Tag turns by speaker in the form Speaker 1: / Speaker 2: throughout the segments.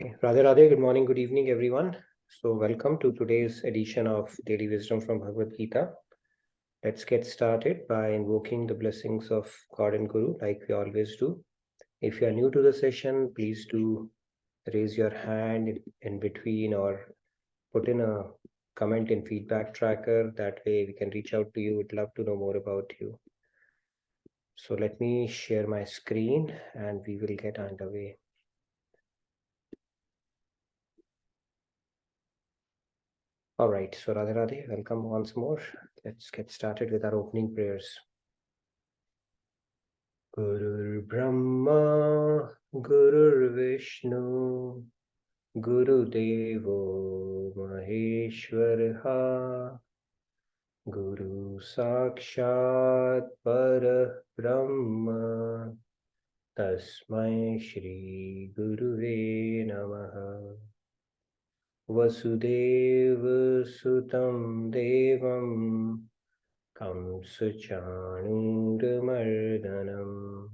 Speaker 1: Okay. Radhe Radhe, good morning, good evening, everyone. So welcome to today's edition of Daily Wisdom from Bhagavad Gita. Let's get started by invoking the blessings of God and Guru like we always do. If you are new to the session, please do raise your hand in between or put in a comment in feedback tracker. That way we can reach out to you. We'd love to know more about you. So let me share my screen and we will get underway. All right, so Radhe Radhe, welcome once more. Let's get started with our opening prayers. Gurur Brahma, Gurur Vishnu, Guru Devo Maheshwaraha, Guru Sakshat Parabrahma, Tasmai Shri Guruve Namaha. Vasudeva Sutam Devam Kamsachanuramardanam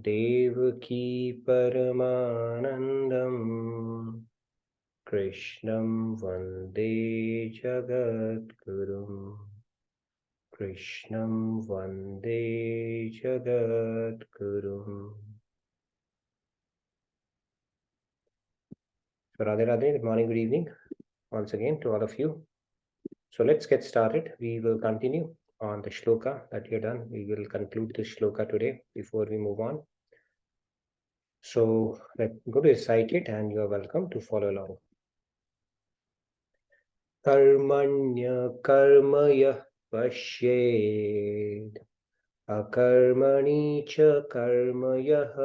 Speaker 1: Devaki Paramanandam Krishnam Vande Jagadgurum Krishnam Vande Jagadgurum. So Radhe Radhe, good morning, good evening once again to all of you. So let's get started. We will continue on the shloka that we have done. We will conclude this shloka today before we move on. So let's go to recite it and you are welcome to follow along. Karmanya karmaya pashyed akarmani cha karmayah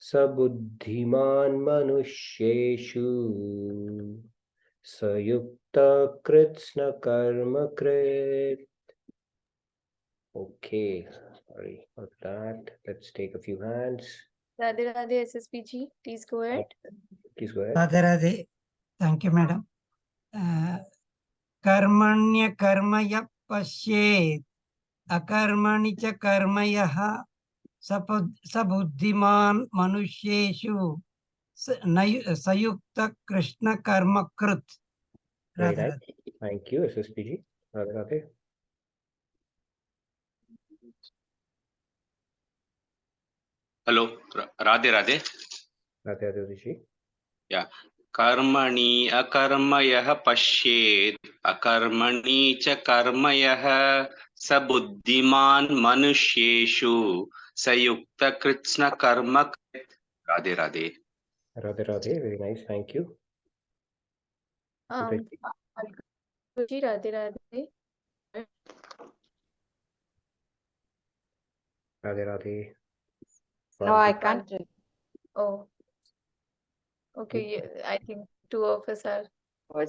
Speaker 1: sabuddhiman manushyeshu sayukta kritsna karma krit. Okay, sorry for that. Let's take a few hands.
Speaker 2: Radhe Radhe SSPG, please go ahead.
Speaker 1: Please go ahead.
Speaker 3: Radhe Radhe. Thank you, madam. Karmanya karmaya pashyet akarmani cha karmayah sabuddhiman manushyeshu sayukta krishna karma krit.
Speaker 1: Very nice. Thank you, SSPG. Radhe Radhe.
Speaker 4: Hello, Radhe Radhe.
Speaker 1: Radhe Radhe Rishi.
Speaker 4: Yeah. Karmani akarmayah pashyet akarmani cha karmayah sabuddhiman manushyeshu sayukta kritsna karma krit. Radhe Radhe.
Speaker 1: Radhe Radhe. Very nice. Thank you.
Speaker 2: Radhe Radhe.
Speaker 1: Radhe Radhe.
Speaker 5: No, I can't.
Speaker 2: Oh. Okay, I think two of us are.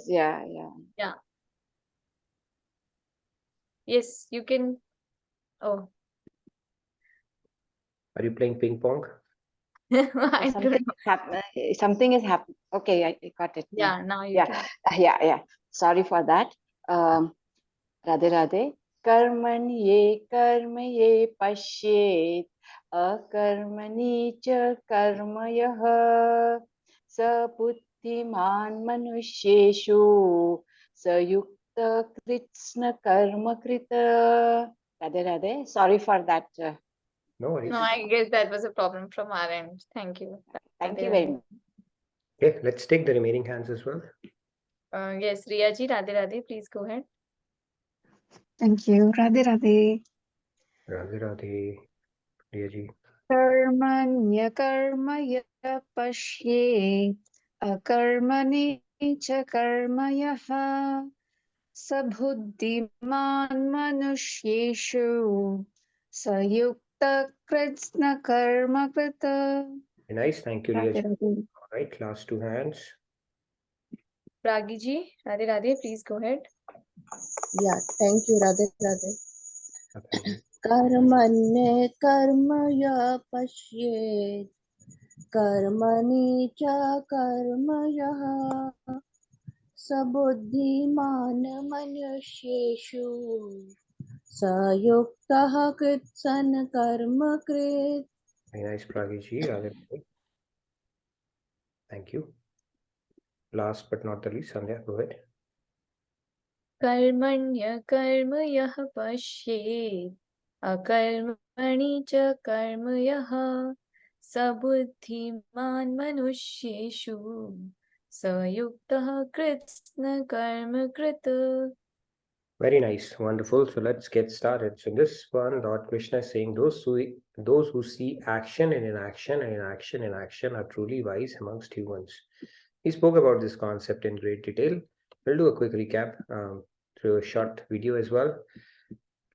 Speaker 5: Yeah.
Speaker 2: Yes, you can. Oh.
Speaker 1: Are you playing ping pong?
Speaker 2: I don't know.
Speaker 5: Something is happening. Okay, I got it.
Speaker 2: Yeah, now you can.
Speaker 5: Yeah. Sorry for that. Radhe Radhe. Karmanye pashyet akarmani cha karmayah sabuddhiman manushyeshu sayukta kritsna karma krita. Radhe Radhe. Sorry for that.
Speaker 1: No worries.
Speaker 2: No, I guess that was a problem from our end. Thank you.
Speaker 5: Thank you very much.
Speaker 1: Okay, let's take the remaining hands as well.
Speaker 2: Yes, Riyaji, Radhe Radhe, please go ahead.
Speaker 6: Thank you. Radhe Radhe.
Speaker 1: Radhe Radhe. Riyaji.
Speaker 6: Karmanya karmaya pashyet akarmani cha karmayah sabuddhiman manushyeshu sayukta kritsna karma krita.
Speaker 1: Very nice. Thank you,
Speaker 6: Radhe
Speaker 1: Riyaji.
Speaker 6: Radhe.
Speaker 1: All right, last two hands.
Speaker 2: Pragiji, Radhe Radhe, please go ahead.
Speaker 7: Yeah, thank you, Radhe Radhe.
Speaker 1: Okay.
Speaker 7: Karmanne karmaya pashyet karmani cha karmayah sabuddhiman manushyeshu sayuktah krit san karma krit.
Speaker 1: Very nice, Pragiji. Radhe Radhe. Thank you. Last but not the least, Sandhya, go ahead.
Speaker 2: Karmanya karma yaha pashyet akarmani cha karma yaha sabuddhiman manusyeshu sayuktah kritsna karma krita.
Speaker 1: Very nice, wonderful. So let's get started. So this one, Lord Krishna is saying those who see action and inaction and inaction and action are truly wise amongst humans. He spoke about this concept in great detail. We'll do a quick recap through a short video as well.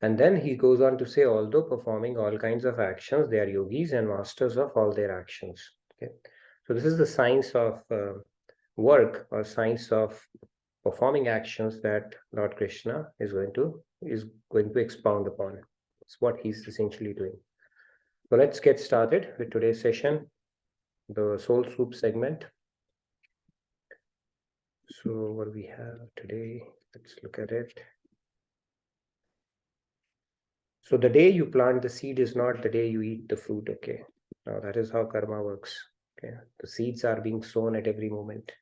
Speaker 1: And then he goes on to say, although performing all kinds of actions, they are yogis and masters of all their actions. Okay, so this is the science of work or science of performing actions that Lord Krishna is going to expound upon. It's what he's essentially doing. So let's get started with today's session, the Soul Soup segment. So what we have today, let's look at it. So the day you plant the seed is not the day you eat the fruit, okay? Now that is how karma works, okay? The seeds are being sown at every moment.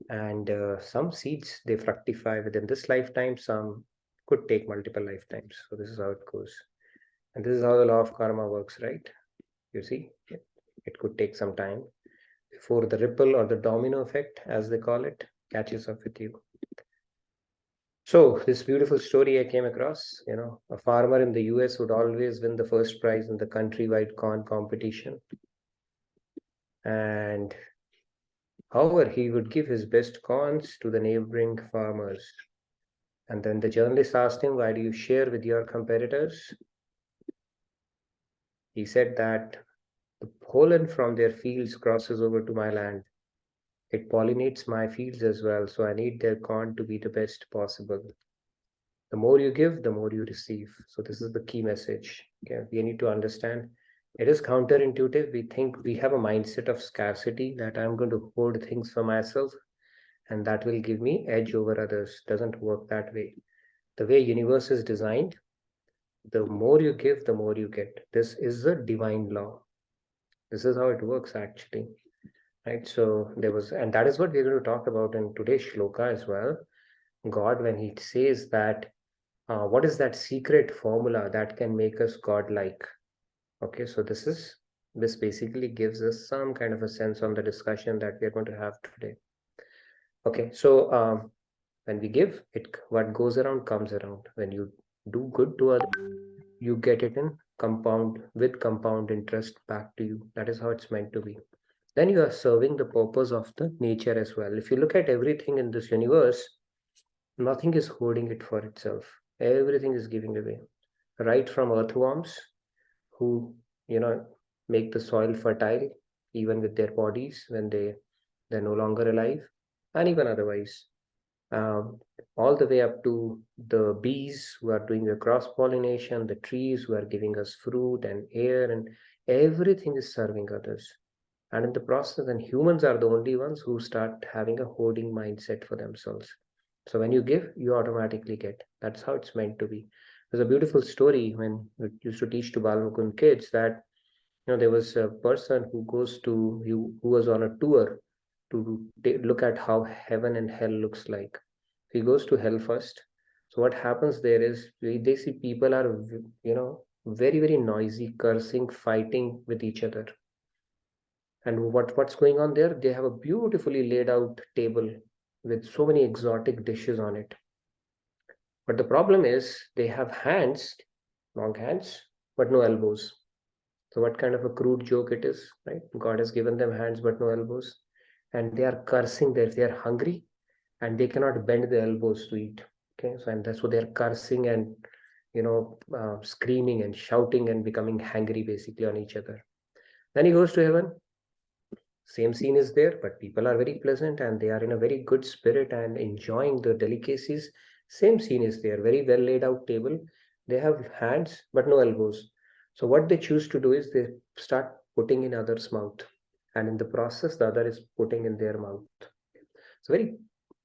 Speaker 1: And some seeds, they fructify within this lifetime, some could take multiple lifetimes. So this is how it goes. And this is how the law of karma works, right? You see, it could take some time before the ripple or the domino effect, as they call it, catches up with you. So this beautiful story I came across, a farmer in the US would always win the first prize in the countrywide corn competition. And however, he would give his best corns to the neighboring farmers. And then the journalist asked him, why do you share with your competitors? He said that the pollen from their fields crosses over to my land. It pollinates my fields as well, so I need their corn to be the best possible. The more you give, the more you receive. So this is the key message. Okay, we need to understand it is counterintuitive. We think we have a mindset of scarcity, that I'm going to hoard things for myself and that will give me edge over others. Doesn't work that way. The way universe is designed, the more you give, the more you get. This is a divine law. This is how it works actually. Right? So there was, and that is what we're going to talk about in today's shloka as well. God, when he says that, what is that secret formula that can make us God-like? Okay, so this basically gives us some kind of a sense on the discussion that we are going to have today. Okay, so when we give, what goes around comes around. When you do good to others, you get it in compound interest back to you. That is how it's meant to be. Then you are serving the purpose of the nature as well. If you look at everything in this universe, nothing is holding it for itself. Everything is giving away. Right from earthworms, who make the soil fertile, even with their bodies when they're no longer alive, and even otherwise. All the way up to the bees who are doing the cross-pollination, the trees who are giving us fruit and air, and everything is serving others. And in the process, then humans are the only ones who start having a hoarding mindset for themselves. So when you give, you automatically get. That's how it's meant to be. There's a beautiful story when we used to teach to Balmukund kids that there was a person who was on a tour to look at how heaven and hell looks like. He goes to hell first. So what happens there is they see people are very, very noisy, cursing, fighting with each other. And what's going on there? They have a beautifully laid out table with so many exotic dishes on it. But the problem is they have hands, long hands, but no elbows. So what kind of a crude joke it is, right? God has given them hands but no elbows. And they are cursing there. They are hungry and they cannot bend the elbows to eat. Okay, so and that's what they're cursing and screaming and shouting and becoming hangry basically on each other. Then he goes to heaven. Same scene is there, but people are very pleasant and they are in a very good spirit and enjoying the delicacies. Same scene is there, very well laid out table. They have hands but no elbows. So what they choose to do is they start putting in others' mouth, and in the process, the other is putting in their mouth. It's a very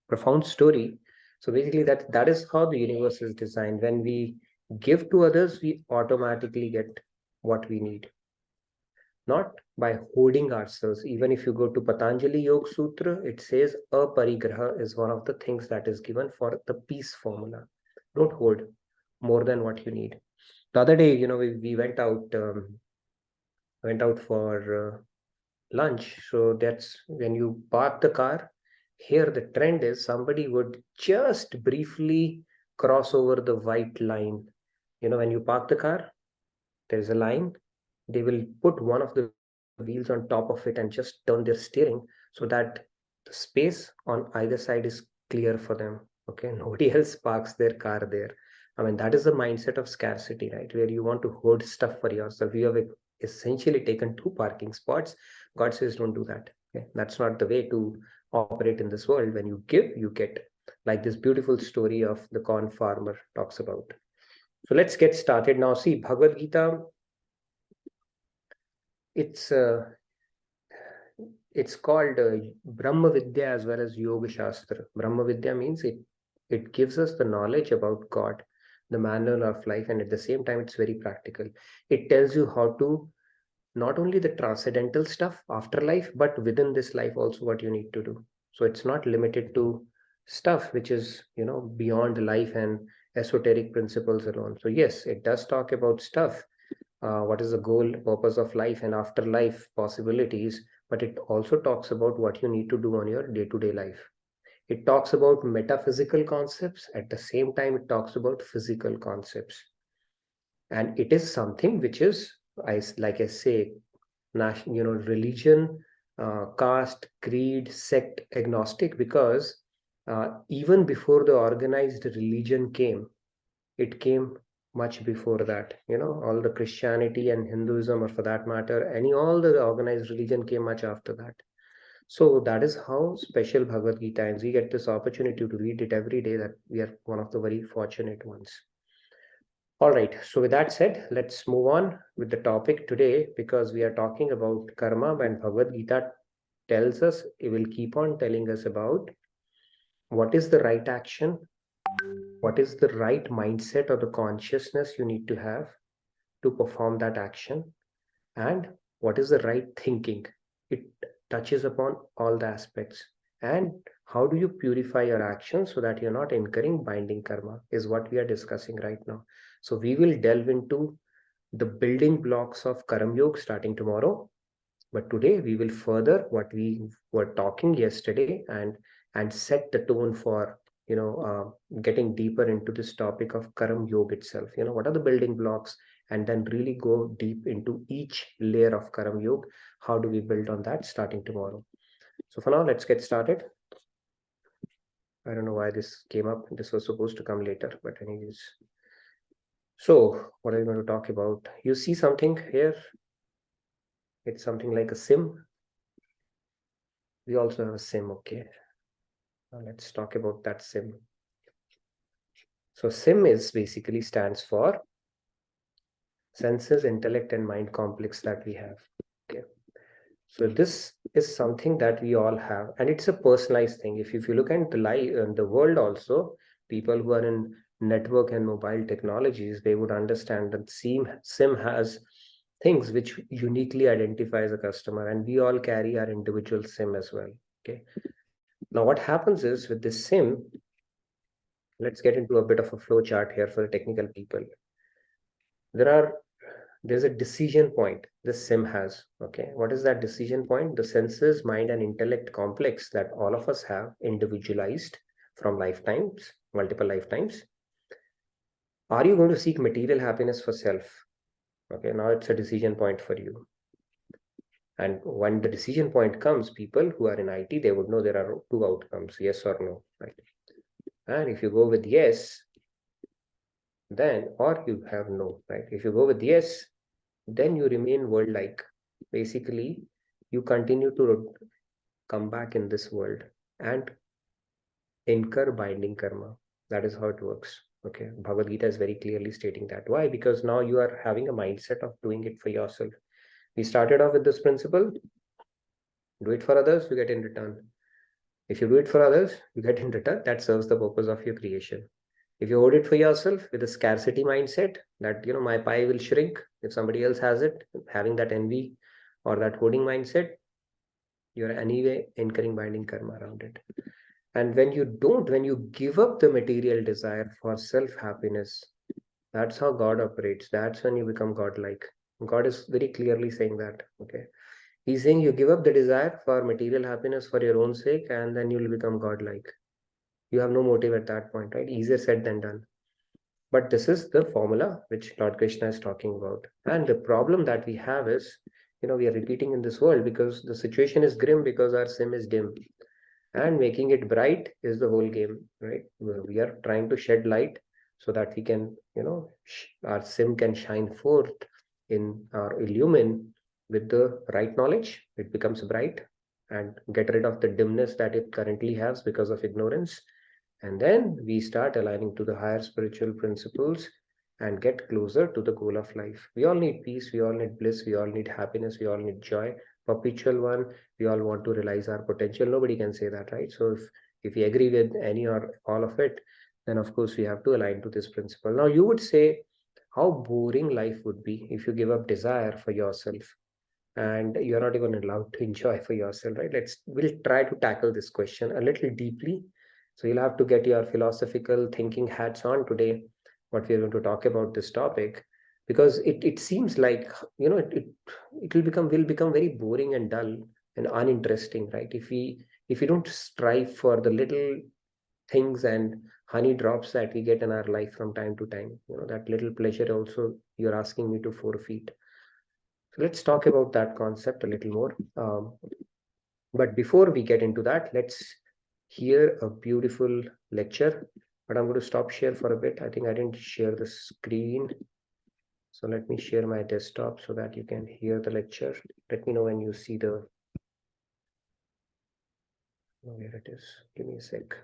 Speaker 1: profound story. So basically, that is how the universe is designed. When we give to others, we automatically get what we need. not by hoarding ourselves. Even if you go to Patanjali Yoga Sutra, it says aparigraha is one of the things that is given for the peace formula. Don't hoard more than what you need. The other day, we went out for lunch. So that's when you park the car. Here the trend is somebody would just briefly cross over the white line. When you park the car, there's a line. They will put one of the wheels on top of it and just turn their steering so that the space on either side is clear for them. Okay, nobody else parks their car there. I mean, that is the mindset of scarcity, right? Where you want to hoard stuff for yourself. You have essentially taken 2 parking spots. God says, don't do that. Okay, that's not the way to operate in this world. When you give, you get. Like this beautiful story of the corn farmer talks about. So let's get started now. See, Bhagavad Gita, it's called Brahma Vidya as well as Yoga Shastra. Brahma Vidya means it gives us the knowledge about God, the manner of life, and at the same time it's very practical. It tells you how to not only the transcendental stuff, afterlife, but within this life also what you need to do. So it's not limited to stuff which is beyond life and esoteric principles alone. So yes, it does talk about stuff. What is the goal, purpose of life and afterlife possibilities, but it also talks about what you need to do on your day-to-day life. It talks about metaphysical concepts. At the same time, it talks about physical concepts. And it is something which is, like I say, religion, caste, creed, sect agnostic, because even before the organized religion came, it came much before that. All the Christianity and Hinduism, or for that matter, all the organized religion came much after that. So that is how special Bhagavad Gita is. We get this opportunity to read it every day, that we are one of the very fortunate ones. All right, so with that said, let's move on with the topic today, because we are talking about karma, and Bhagavad Gita tells us, it will keep on telling us about what is the right action, what is the right mindset or the consciousness you need to have to perform that action, and what is the right thinking. It touches upon all the aspects. And how do you purify your actions so that you're not incurring binding karma is what we are discussing right now. So we will delve into the building blocks of Karam Yoga starting tomorrow. But today we will further what we were talking yesterday and set the tone for getting deeper into this topic of Karam Yoga itself. What are the building blocks, and then really go deep into each layer of Karam Yoga. How do we build on that starting tomorrow? So for now, let's get started. I don't know why this came up. This was supposed to come later, but anyways. So what are we going to talk about? You see something here? It's something like a sim. We also have a sim, okay? Now let's talk about that sim. So sim is basically stands for senses, intellect, and mind complex that we have. Okay. So this is something that we all have, and it's a personalized thing. If you look at the world also, people who are in network and mobile technologies, they would understand that sim has things which uniquely identifies a customer, and we all carry our individual sim as well. Okay. Now what happens is with this sim, let's get into a bit of a flow chart here for the technical people. There's a decision point this sim has. Okay, what is that decision point? The senses, mind, and intellect complex that all of us have individualized from lifetimes, multiple lifetimes. Are you going to seek material happiness for self? Okay, now it's a decision point for you. And when the decision point comes, people who are in IT, they would know there are 2 outcomes, yes or no, right? And if you go with yes, then, or you have no, right? If you go with yes, then you remain world-like. Basically, you continue to come back in this world and incur binding karma. That is how it works. Okay, Bhagavad Gita is very clearly stating that. Why? Because now you are having a mindset of doing it for yourself. We started off with this principle: do it for others, you get in return. If you do it for others, you get in return. That serves the purpose of your creation. If you hold it for yourself with a scarcity mindset, that my pie will shrink if somebody else has it, having that envy or that hoarding mindset, you're anyway incurring binding karma around it. And when you give up the material desire for self-happiness, that's how God operates. That's when you become godlike. God is very clearly saying that. Okay. He's saying you give up the desire for material happiness for your own sake, and then you'll become godlike. You have no motive at that point, right? Easier said than done. But this is the formula which Lord Krishna is talking about. And the problem that we have is, we are repeating in this world because the situation is grim because our sim is dim. And making it bright is the whole game, right? We are trying to shed light so that we can, our sim can shine forth in or illumine with the right knowledge. It becomes bright and get rid of the dimness that it currently has because of ignorance. And then we start aligning to the higher spiritual principles and get closer to the goal of life. We all need peace, we all need bliss, we all need happiness, we all need joy, perpetual one. We all want to realize our potential. Nobody can say that, right? So if we agree with any or all of it, then of course we have to align to this principle. Now you would say how boring life would be if you give up desire for yourself and you're not even allowed to enjoy for yourself, right? We'll try to tackle this question a little deeply. So you'll have to get your philosophical thinking hats on today, what we're going to talk about this topic, because it seems like, it will become very boring and dull and uninteresting, right? If we don't strive for the little things and honey drops that we get in our life from time to time, that little pleasure also you're asking me to forfeit. So let's talk about that concept a little more. But before we get into that, let's hear a beautiful lecture. But I'm going to stop share for a bit. I think I didn't share the screen. So let me share my desktop so that you can hear the lecture. Let me know when you see where it is. Give me a sec.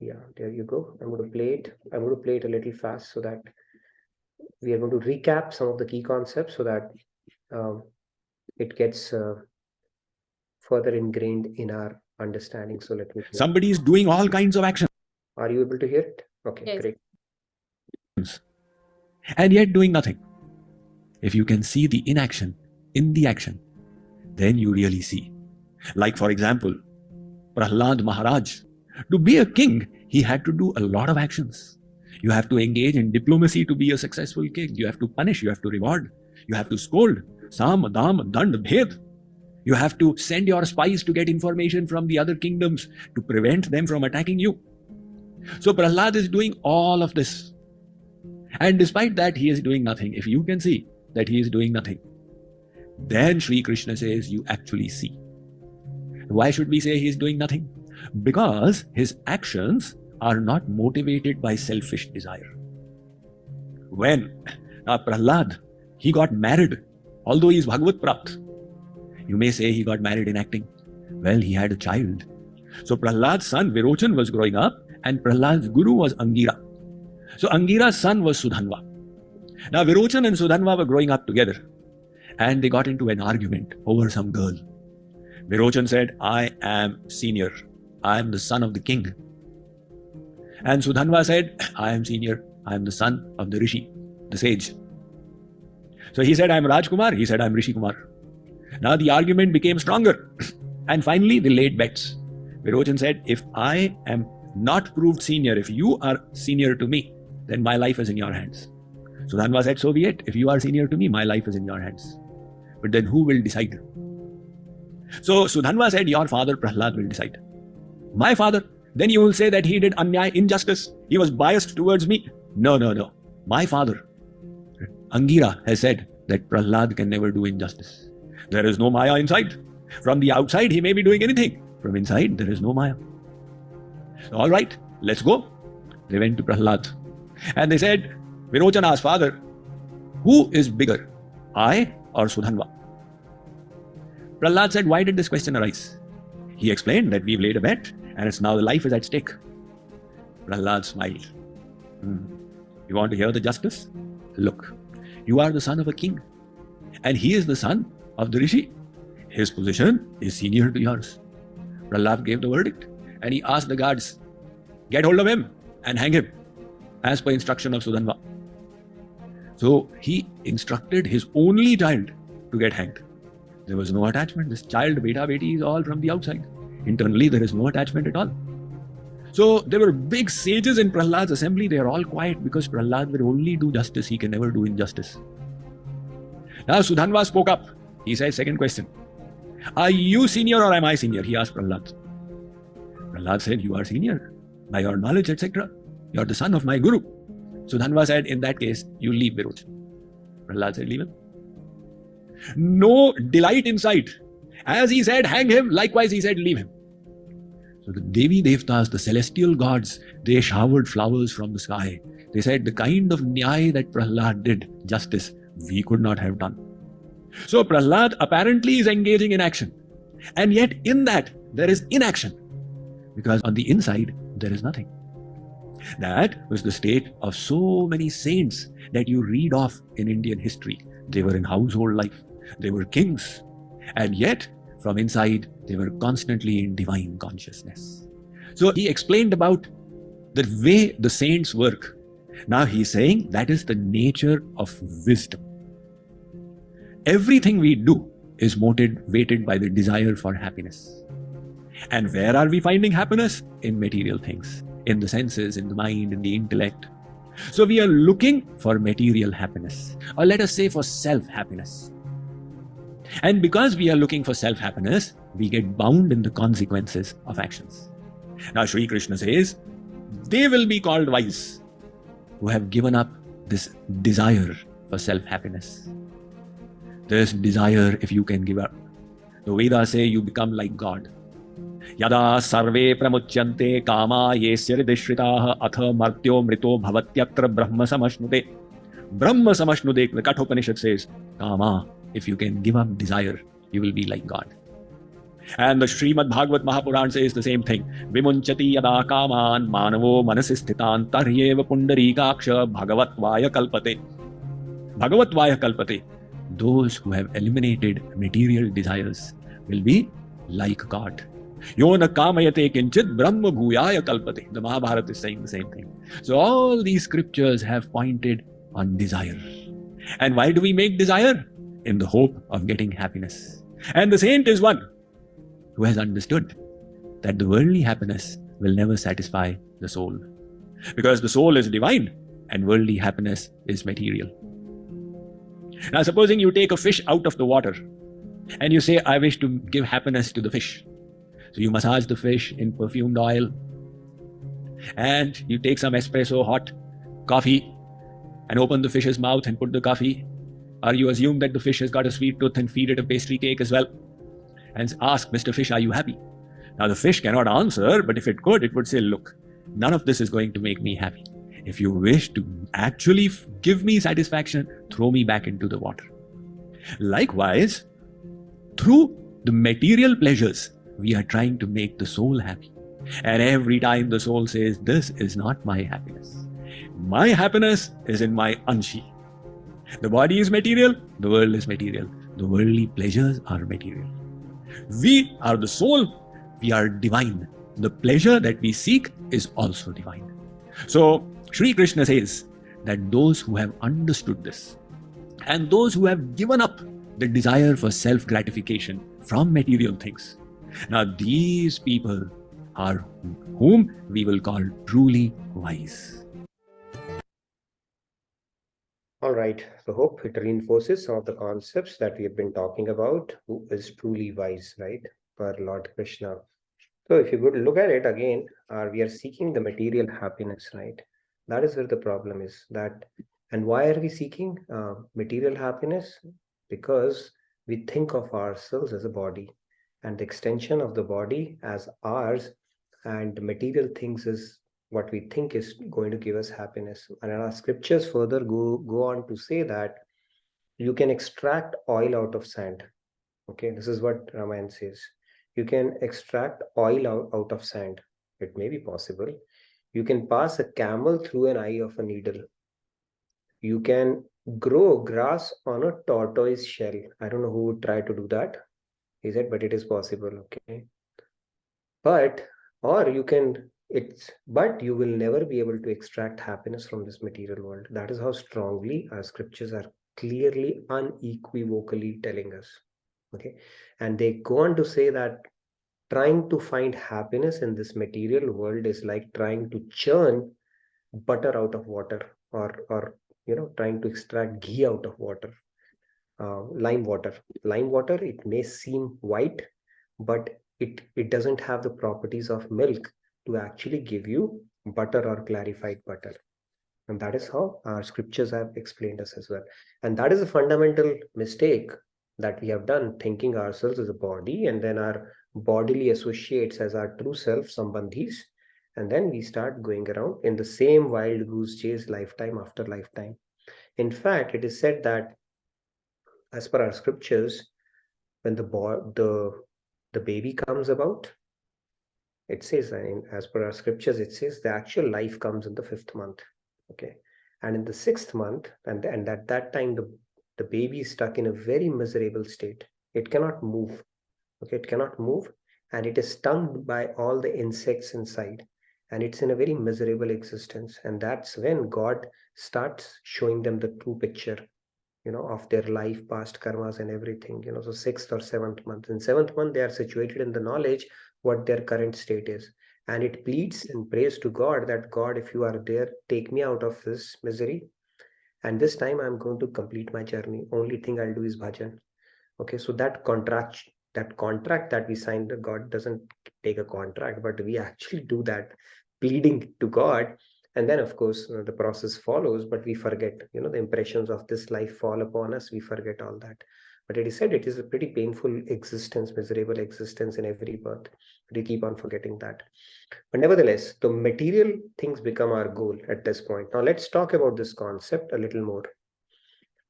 Speaker 1: Yeah, there you go. I'm going to play it. I'm going to play it a little fast so that we are going to recap some of the key concepts so that it gets further ingrained in our understanding. So let me.
Speaker 8: Somebody is doing all kinds of actions.
Speaker 1: Are you able to hear it? Okay,
Speaker 2: Yes.
Speaker 1: great.
Speaker 8: And yet doing nothing. If you can see the inaction in the action, then you really see. Like, for example, Prahlad Maharaj. To be a king, he had to do a lot of actions. You have to engage in diplomacy to be a successful king. You have to punish, you have to reward, you have to scold. Sam, Dam, Dand, Bhed. You have to send your spies to get information from the other kingdoms to prevent them from attacking you. So Prahlad is doing all of this. And despite that, he is doing nothing. If you can see that he is doing nothing, then Sri Krishna says you actually see. Why should we say he is doing nothing? Because his actions are not motivated by selfish desire. When Prahlad, he got married, although he is Bhagavad Prapt, you may say he got married in acting. Well, he had a child. So Prahlad's son Virochan was growing up, and Prahlad's guru was Angira. So Angira's son was Sudhanva. Now Virochan and Sudhanva were growing up together, and they got into an argument over some girl. Virochan said, I am senior. I am the son of the king. And Sudhanva said, I am senior. I am the son of the Rishi, the sage. So he said, I am Rajkumar. He said, I am Rishi Kumar. Now the argument became stronger. And finally they laid bets. Virochan said, if I am not proved senior, if you are senior to me, then my life is in your hands. Sudhanva said, so be it. If you are senior to me, my life is in your hands. But then who will decide? So Sudhanva said, your father Prahlad will decide. My father? Then you will say that he did anyaya, injustice. He was biased towards me. No. My father, Angira, has said that Prahlad can never do injustice. There is no Maya inside. From the outside, he may be doing anything. From inside, there is no Maya. So, all right, let's go. They went to Prahlad. And they said, Virochan asked father, who is bigger, I or Sudhanva? Prahlad said, why did this question arise? He explained that we've laid a bet and it's now the life is at stake. Prahlad smiled. You want to hear the justice? Look, you are the son of a king and he is the son of the Rishi. His position is senior to yours. Prahlad gave the verdict and he asked the guards, get hold of him and hang him as per instruction of Sudhanva. So he instructed his only child to get hanged. There was no attachment. This child, beta, beti, is all from the outside. Internally, there is no attachment at all. So there were big sages in Prahlad's assembly. They are all quiet because Prahlad will only do justice. He can never do injustice. Now Sudhanva spoke up. He said, second question. Are you senior or am I senior? He asked Prahlad. Prahlad said, you are senior by your knowledge, etc. You are the son of my guru. Sudhanva said, in that case, you leave Viroj. Prahlad said, leave him. No delight in sight. As he said, hang him. Likewise, he said, leave him. So the Devi Devtas, the celestial gods, they showered flowers from the sky. They said, the kind of nyaya that Prahlad did, justice, we could not have done. So Prahlad apparently is engaging in action. And yet in that, there is inaction. Because on the inside, there is nothing. That was the state of so many saints that you read of in Indian history. They were in household life. They were kings. And yet, from inside, they were constantly in divine consciousness. So he explained about the way the saints work. Now he's saying that is the nature of wisdom. Everything we do is motivated by the desire for happiness. And where are we finding happiness? In material things, in the senses, in the mind, in the intellect. So we are looking for material happiness, or let us say for self-happiness. And because we are looking for self-happiness, we get bound in the consequences of actions. Now Sri Krishna says, they will be called wise who have given up this desire for self-happiness. This desire, if you can give up. The Vedas say you become like God. Yada sarve pramuchyante kama yesya hridishritaah atha martyo mrito bhavatyatra brahma samashnute. Brahma samashnute, the Kathopanishad says, kama, if you can give up desire, you will be like God. And the Srimad Bhagavad Mahapuran says the same thing. Vimunchati yada kaman manavo manasisthitan taryeva pundarikaksha bhagavatvaya kalpate. Bhagavatvaya kalpate. Those who have eliminated material desires will be like God. Yona kamayate kinchit brahma bhuyaya kalpate. The Mahabharata is saying the same thing. So all these scriptures have pointed on desire. And why do we make desire? In the hope of getting happiness. And the saint is one who has understood that the worldly happiness will never satisfy the soul. Because the soul is divine and worldly happiness is material. Now supposing you take a fish out of the water and you say, I wish to give happiness to the fish. So you massage the fish in perfumed oil and you take some espresso hot coffee and open the fish's mouth and put the coffee. Or you assume that the fish has got a sweet tooth and feed it a pastry cake as well. And ask, Mr. Fish, are you happy? Now the fish cannot answer, but if it could, it would say, look, none of this is going to make me happy. If you wish to actually give me satisfaction, throw me back into the water. Likewise, through the material pleasures, we are trying to make the soul happy. And every time the soul says, this is not my happiness. My happiness is in my anshi. The body is material, the world is material. The worldly pleasures are material. We are the soul, we are divine. The pleasure that we seek is also divine. So, Sri Krishna says that those who have understood this and those who have given up the desire for self-gratification from material things, now these people are whom we will call truly wise.
Speaker 1: All right, so hope it reinforces some of the concepts that we have been talking about. Who is truly wise, right? Per Lord Krishna. So if you go to look at it again, we are seeking the material happiness, right? That is where the problem is. And why are we seeking material happiness? Because we think of ourselves as a body and the extension of the body as ours, and material things is what we think is going to give us happiness. And our scriptures further go on to say that you can extract oil out of sand. Okay, this is what Ramayana says. You can extract oil out of sand. It may be possible. You can pass a camel through an eye of a needle. You can grow grass on a tortoise shell. I don't know who would try to do that. He said, but it is possible. Okay. Or you can but you will never be able to extract happiness from this material world. That is how strongly our scriptures are clearly, unequivocally telling us. Okay, and they go on to say that trying to find happiness in this material world is like trying to churn butter out of water, or trying to extract ghee out of water. Lime water, it may seem white, but it doesn't have the properties of milk to actually give you butter or clarified butter. And that is how our scriptures have explained us as well. And that is a fundamental mistake that we have done, thinking ourselves as a body and then our bodily associates as our true self, sambandhis. And then we start going around in the same wild goose chase lifetime after lifetime. In fact, it is said that as per our scriptures, when the baby comes about, it says, as per our scriptures, it says the actual life comes in the 5th month. Okay, and in the 6th month, and at that time the baby is stuck in a very miserable state. It cannot move. Okay, it cannot move, and it is stung by all the insects inside, and it's in a very miserable existence. And that's when God starts showing them the true picture, of their life, past karmas and everything. So 6th or 7th month. In 7th month, they are situated in the knowledge what their current state is, and it pleads and prays to God that, God, if you are there, take me out of this misery, and this time I'm going to complete my journey. Only thing I'll do is bhajan. Okay, so that contract that we signed, God doesn't take a contract, but we actually do that, pleading to God. And then, of course, the process follows, but we forget, the impressions of this life fall upon us. We forget all that. But it is said it is a pretty painful existence, miserable existence in every birth. We keep on forgetting that. But nevertheless, the material things become our goal at this point. Now, let's talk about this concept a little more.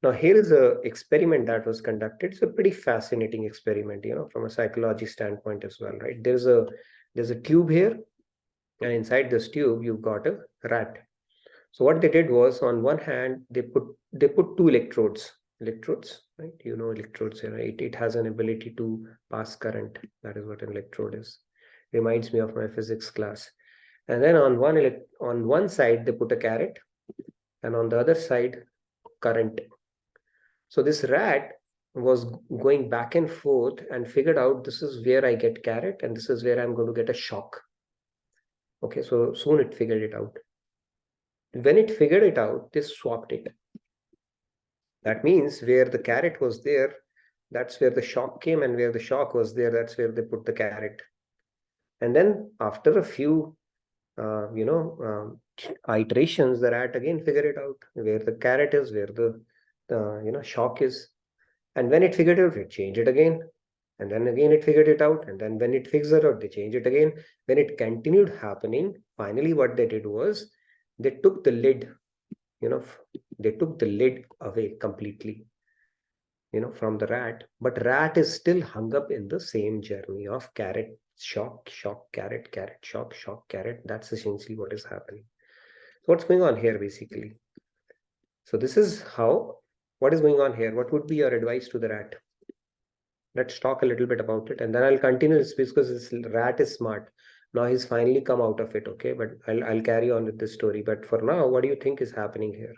Speaker 1: Now, here is an experiment that was conducted. It's a pretty fascinating experiment, from a psychology standpoint as well, right? There's a tube here, and inside this tube, you've got a rat. So what they did was, on one hand, they put 2 electrodes, right? Electrodes here, right? It has an ability to pass current. That is what an electrode is. Reminds me of my physics class. And then on one side, they put a carrot, and on the other side, current. So this rat was going back and forth and figured out, this is where I get carrot and this is where I'm going to get a shock. Okay, so soon it figured it out. When it figured it out, they swapped it. That means where the carrot was there, that's where the shock came, and where the shock was there, that's where they put the carrot. And then after a few iterations, the rat again figured it out, where the carrot is, where the shock is. And when it figured it out, it changed it again. And then again it figured it out. And then when it figured it out, they changed it again. When it continued happening, finally what they did was, they took the lid, away completely, from the rat. But rat is still hung up in the same journey of carrot, shock, shock, carrot, carrot, shock, shock, carrot. That's essentially what is happening. So what's going on here basically? So this is what is going on here. What would be your advice to the rat? Let's talk a little bit about it, and then I'll continue this, because this rat is smart. Now he's finally come out of it, okay? But I'll carry on with this story. But for now, what do you think is happening here?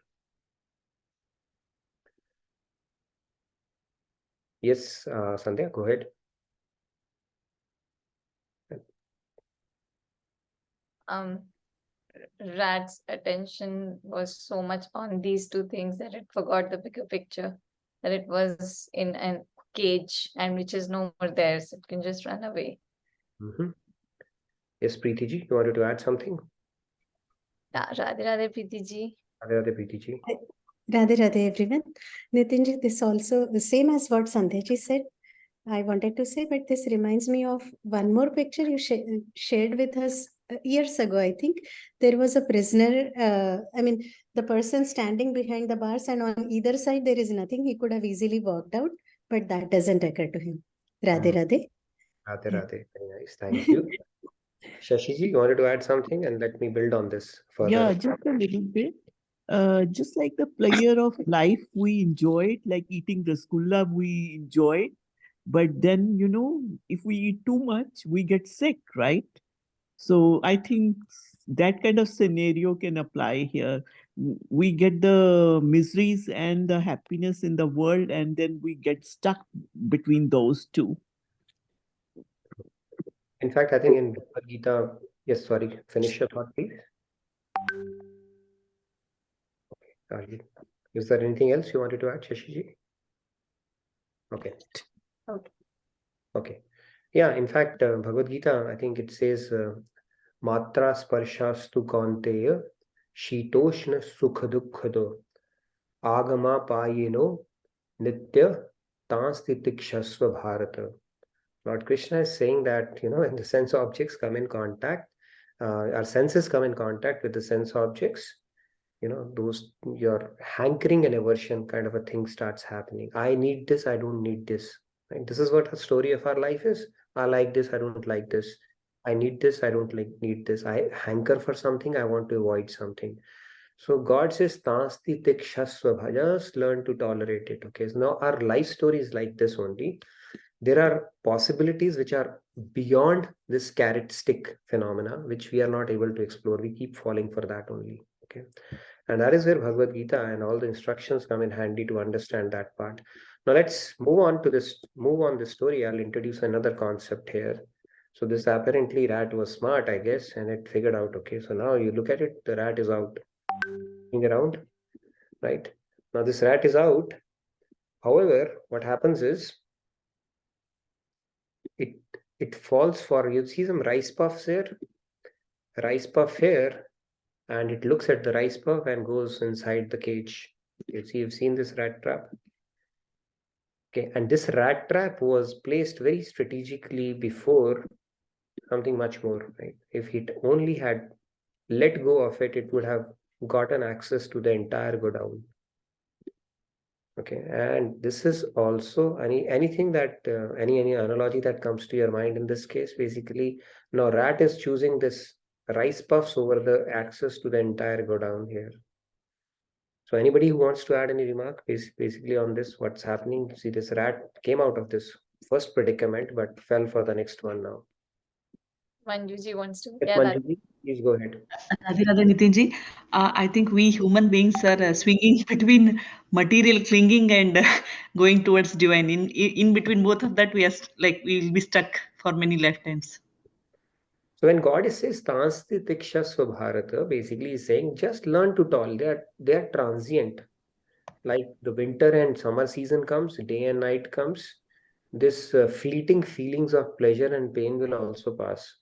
Speaker 1: Yes, Sandhya, go ahead.
Speaker 2: Rat's attention was so much on these 2 things that it forgot the bigger picture, that it was in a cage and which is no more there, so it can just run away.
Speaker 1: Yes, Preeti ji, you wanted to add something?
Speaker 2: Radhe Radhe, Preeti ji.
Speaker 1: Radhe Radhe, Preeti ji.
Speaker 9: Radhe Radhe, everyone. Nitinji, this also the same as what Sandhya said. I wanted to say, but this reminds me of one more picture you shared with us years ago. I think there was a prisoner. The person standing behind the bars, and on either side there is nothing. He could have easily walked out, but that doesn't occur to him. Radhe Radhe.
Speaker 1: Radhe Radhe. Very nice. Thank you. Shashi ji, you wanted to add something, and let me build on this further.
Speaker 10: Yeah, just a little bit. Just like the pleasure of life, we enjoy it, like eating rasgulla, we enjoy it. But then, if we eat too much, we get sick, right? So I think that kind of scenario can apply here. We get the miseries and the happiness in the world, and then we get stuck between those two.
Speaker 1: In fact, I think in Bhagavad Gita, yes, sorry, finish your thought, please. Okay. Is there anything else you wanted to add, Shashiji? Okay.
Speaker 2: Okay.
Speaker 1: Okay. Yeah, in fact, Bhagavad Gita, I think it says, Matra sparshastu kaunteya, shitoshna sukhadukkhado, agama payino, nitya tanstitikshasva bharata. Lord Krishna is saying that, when the sense objects come in contact, our senses come in contact with the sense objects, your hankering and aversion kind of a thing starts happening. I need this, I don't need this. Right? This is what the story of our life is. I like this, I don't like this. I need this, I don't need this. I hanker for something, I want to avoid something. So God says, Tansti tikshasva, just learn to tolerate it. Okay. So now our life story is like this only. There are possibilities which are beyond this carrot stick phenomena, which we are not able to explore. We keep falling for that only. Okay. And that is where Bhagavad Gita and all the instructions come in handy to understand that part. Now let's move on this story. I'll introduce another concept here. So this apparently rat was smart, I guess, and it figured out, okay, so now you look at it, the rat is out, looking around, right? Now this rat is out. However, what happens is, it falls for, you see some rice puff here, and it looks at the rice puff and goes inside the cage. You've seen this rat trap. Okay, and this rat trap was placed very strategically before something much more, right? If it only had let go of it, it would have gotten access to the entire godown. Okay, and this is also anything that any analogy that comes to your mind in this case. Basically, now rat is choosing this rice puffs over the access to the entire godown here. So anybody who wants to add any remark basically on this, what's happening? See, this rat came out of this first predicament but fell for the next one now.
Speaker 2: Manjuji wants to.
Speaker 1: Yes,
Speaker 2: Yeah,
Speaker 1: Manjuji, please go ahead.
Speaker 11: Radhe Radhe Nitinji, I think we human beings are swinging between material clinging and going towards divine. In between both of that, we are we will be stuck for many lifetimes.
Speaker 1: So when God says Tansti Tikshasva Bharata, basically he's saying just learn to tolerate. They are transient. Like the winter and summer season comes, day and night comes. This fleeting feelings of pleasure and pain will also pass.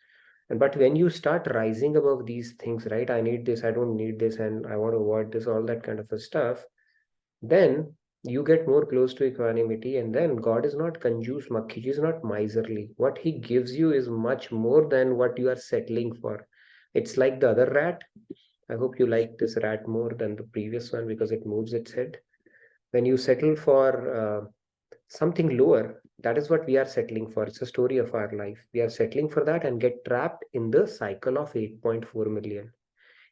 Speaker 1: But when you start rising above these things, right? I need this, I don't need this, and I want to avoid this, all that kind of a stuff, then you get more close to equanimity, and then God is not kanjus makhi, he is not miserly. What he gives you is much more than what you are settling for. It's like the other rat. I hope you like this rat more than the previous one because it moves its head. When you settle for something lower, that is what we are settling for. It's a story of our life. We are settling for that and get trapped in the cycle of 8.4 million.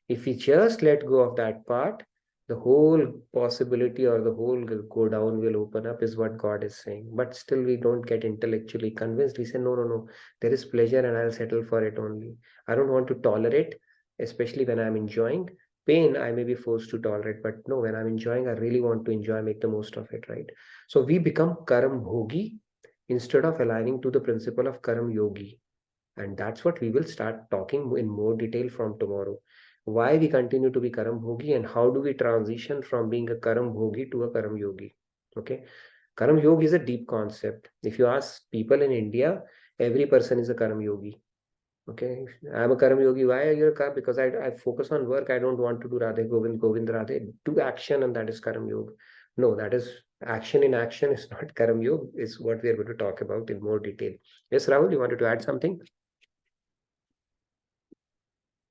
Speaker 1: If we just let go of that part, the whole possibility or the whole go down will open up, is what God is saying. But still we don't get intellectually convinced. We say, no, there is pleasure and I'll settle for it only. I don't want to tolerate, especially when I'm enjoying. Pain, I may be forced to tolerate, but no, when I'm enjoying, I really want to enjoy, make the most of it, right? So we become karam bhogi instead of aligning to the principle of karam yogi. And that's what we will start talking in more detail from tomorrow. Why we continue to be karam bhogi and how do we transition from being a karam bhogi to a karam yogi. Okay, karam yogi is a deep concept. If you ask people in India, every person is a karam yogi. Okay, I'm a karam yogi. Why are you a karam? Because I focus on work. I don't want to do Radhe Govind Govind Radhe. Do action, and that is karam yoga. No, that is action in action is not karam yoga, is what we are going to talk about in more detail. Yes, Rahul, you wanted to add something?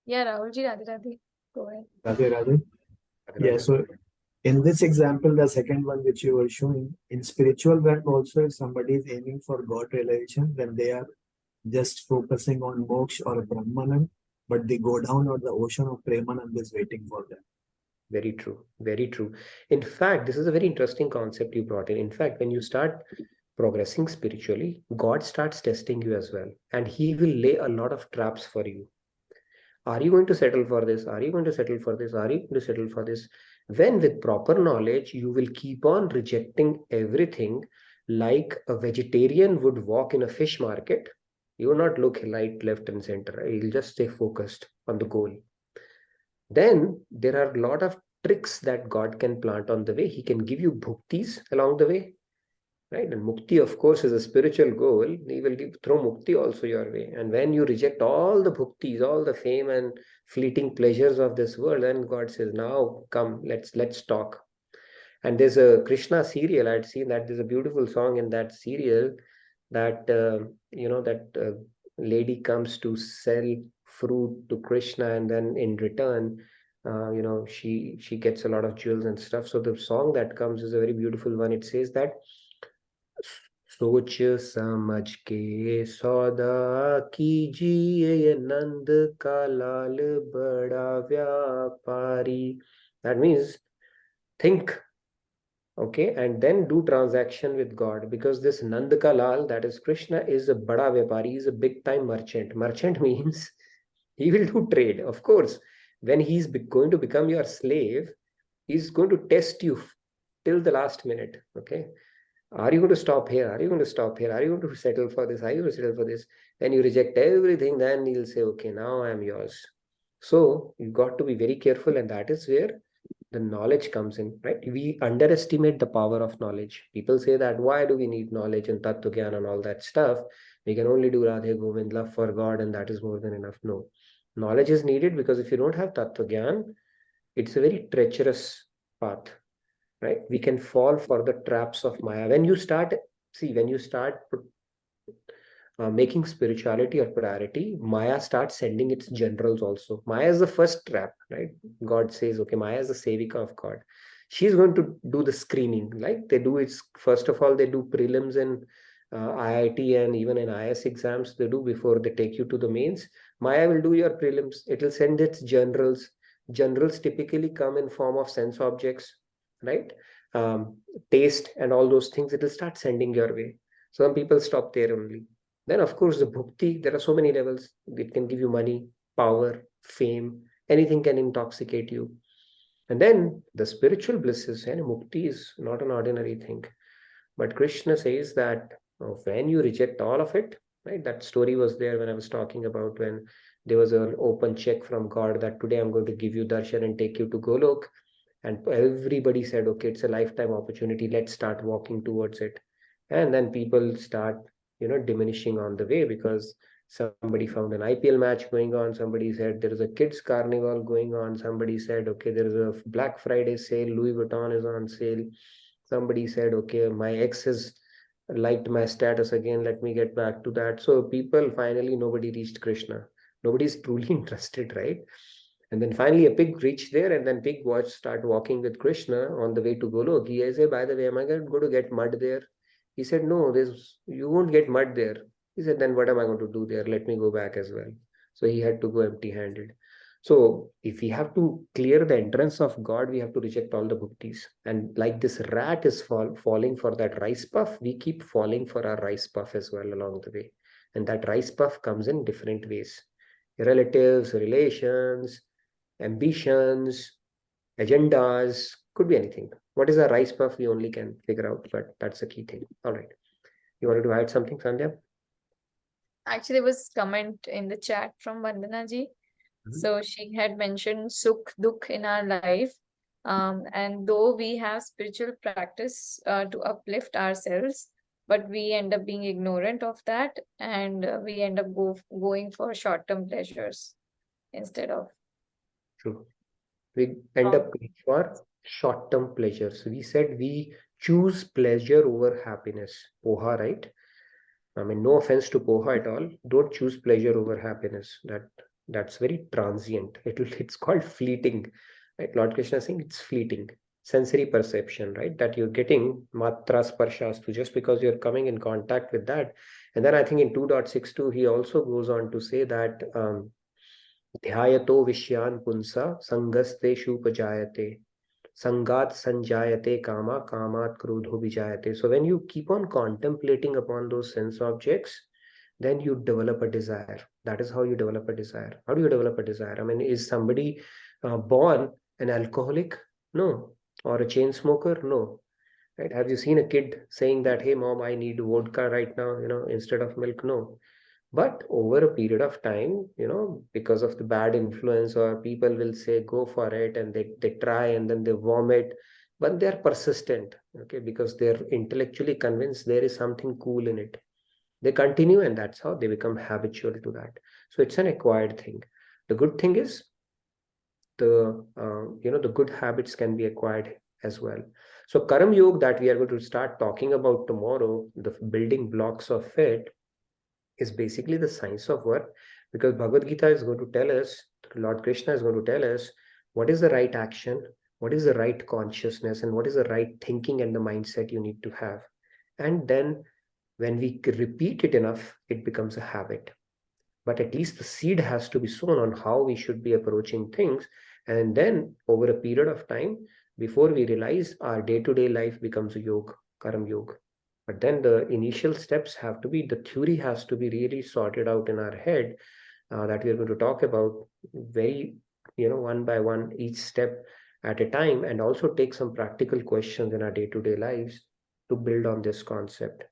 Speaker 2: Yeah, Rahulji, Radhe Radhe. Go ahead.
Speaker 12: Radhe Radhe. Yeah, so in this example, the second one which you were showing, in spiritual realm also, if somebody is aiming for God realization, then they are just focusing on moksha or brahmanam, but they go down or the ocean of premanam is waiting for them.
Speaker 1: Very true. Very true. In fact, this is a very interesting concept you brought in. In fact, when you start progressing spiritually, God starts testing you as well. And he will lay a lot of traps for you. Are you going to settle for this? Are you going to settle for this? Are you going to settle for this? When with proper knowledge, you will keep on rejecting everything like a vegetarian would walk in a fish market. You will not look right, left, and center. You'll just stay focused on the goal. Then there are a lot of tricks that God can plant on the way. He can give you bhuktis along the way, right? And mukti, of course, is a spiritual goal. He will throw mukti also your way. And when you reject all the bhuktis, all the fame and fleeting pleasures of this world, then God says, now come, let's talk. And there's a Krishna serial. I'd seen that there's a beautiful song in that serial that that lady comes to sell fruit to Krishna, and then in return, she gets a lot of jewels and stuff. So the song that comes is a very beautiful one. It says that सोच समझ के सौदा कीजिए ये नंद का लाल बड़ा व्यापारी. That means think, okay, and then do transaction with God, because this Nand ka Lal, that is Krishna, is a bada vyapari, he is a big time merchant. Merchant means he will do trade. Of course, when he's going to become your slave, he's going to test you till the last minute. Okay, are you going to stop here? Are you going to stop here? Are you going to settle for this? Are you going to settle for this? When you reject everything, then he'll say, okay, now I am yours. So you've got to be very careful, and that is where the knowledge comes in, right? We underestimate the power of knowledge. People say that, why do we need knowledge and tattva gyan and all that stuff? We can only do Radhe Govind, love for God, and that is more than enough. No, knowledge is needed, because if you don't have tattva gyan, it's a very treacherous path, right? We can fall for the traps of Maya. When you start making spirituality a priority, Maya starts sending its generals also. Maya is the first trap, right? God says, okay, Maya is the sevika of God. She's going to do the screening, like they do. It's first of all, they do prelims in IIT and even in IS exams, they do before they take you to the mains. Maya will do your prelims. It will send its generals. Generals typically come in form of sense objects, right? Taste and all those things. It will start sending your way. Some people stop there only. Then, of course, the bhukti, there are so many levels. It can give you money, power, fame, anything can intoxicate you. And then the spiritual blisses, and mukti is not an ordinary thing. But Krishna says that when you reject all of it, right? That story was there when I was talking about when there was an open check from God that today I'm going to give you darshan and take you to Golok. And everybody said, okay, it's a lifetime opportunity. Let's start walking towards it. And then people start diminishing on the way, because somebody found an IPL match going on. Somebody said there is a kids carnival going on. Somebody said, okay, there is a Black Friday sale. Louis Vuitton is on sale. Somebody said, okay, my ex has liked my status again. Let me get back to that. So people finally, nobody reached Krishna. Nobody's truly interested, right? And then finally a pig reached there, and then pig start walking with Krishna on the way to Golok. He said, by the way, am I going to get mud there? He said, no, you won't get mud there. He said, then what am I going to do there? Let me go back as well. So he had to go empty-handed. So if we have to clear the entrance of God, we have to reject all the bhuktis. And like this rat is falling for that rice puff, we keep falling for our rice puff as well along the way. And that rice puff comes in different ways. Relatives, relations, ambitions, agendas, could be anything. What is a rice puff? We only can figure out, but that's the key thing. All right. You wanted to add something, Sandhya?
Speaker 2: Actually, there was comment in the chat from Vandana ji. So she had mentioned sukh, dukh in our life. And though we have spiritual practice to uplift ourselves, but we end up being ignorant of that, and we end up going for short-term pleasures instead of.
Speaker 1: True. We end up going for short-term pleasures. So we said we choose pleasure over happiness. Poha, right? I mean, no offense to poha at all. Don't choose pleasure over happiness. That's very transient. It's called fleeting, right? Lord Krishna is saying it's fleeting. Sensory perception, right? That you're getting matra sparshastu just because you're coming in contact with that. And then I think in 2.62, he also goes on to say that dhyato vishyan punsa sangaste shupajayate sangat sanjayate kama kamat krodho vijayate. So when you keep on contemplating upon those sense objects, then you develop a desire. That is how you develop a desire. How do you develop a desire? I mean, is somebody born an alcoholic? No. Or a chain smoker? No. Right? Have you seen a kid saying that, hey mom, I need vodka right now, instead of milk? No. But over a period of time, because of the bad influence, or people will say go for it, and they try, and then they vomit, but they're persistent, okay, because they're intellectually convinced there is something cool in it. They continue, and that's how they become habitual to that. So it's an acquired thing. The good thing is the good habits can be acquired as well. So Karam Yoga that we are going to start talking about tomorrow, the building blocks of it, is basically the science of work, because Bhagavad Gita is going to tell us, Lord Krishna is going to tell us what is the right action, what is the right consciousness, and what is the right thinking and the mindset you need to have. And then when we repeat it enough, it becomes a habit. But at least the seed has to be sown on how we should be approaching things. And then over a period of time, before we realize, our day-to-day life becomes a yoga, Karam Yoga. But then the initial steps have to be, the theory has to be really sorted out in our head, that we are going to talk about very, one by one, each step at a time, and also take some practical questions in our day-to-day lives to build on this concept.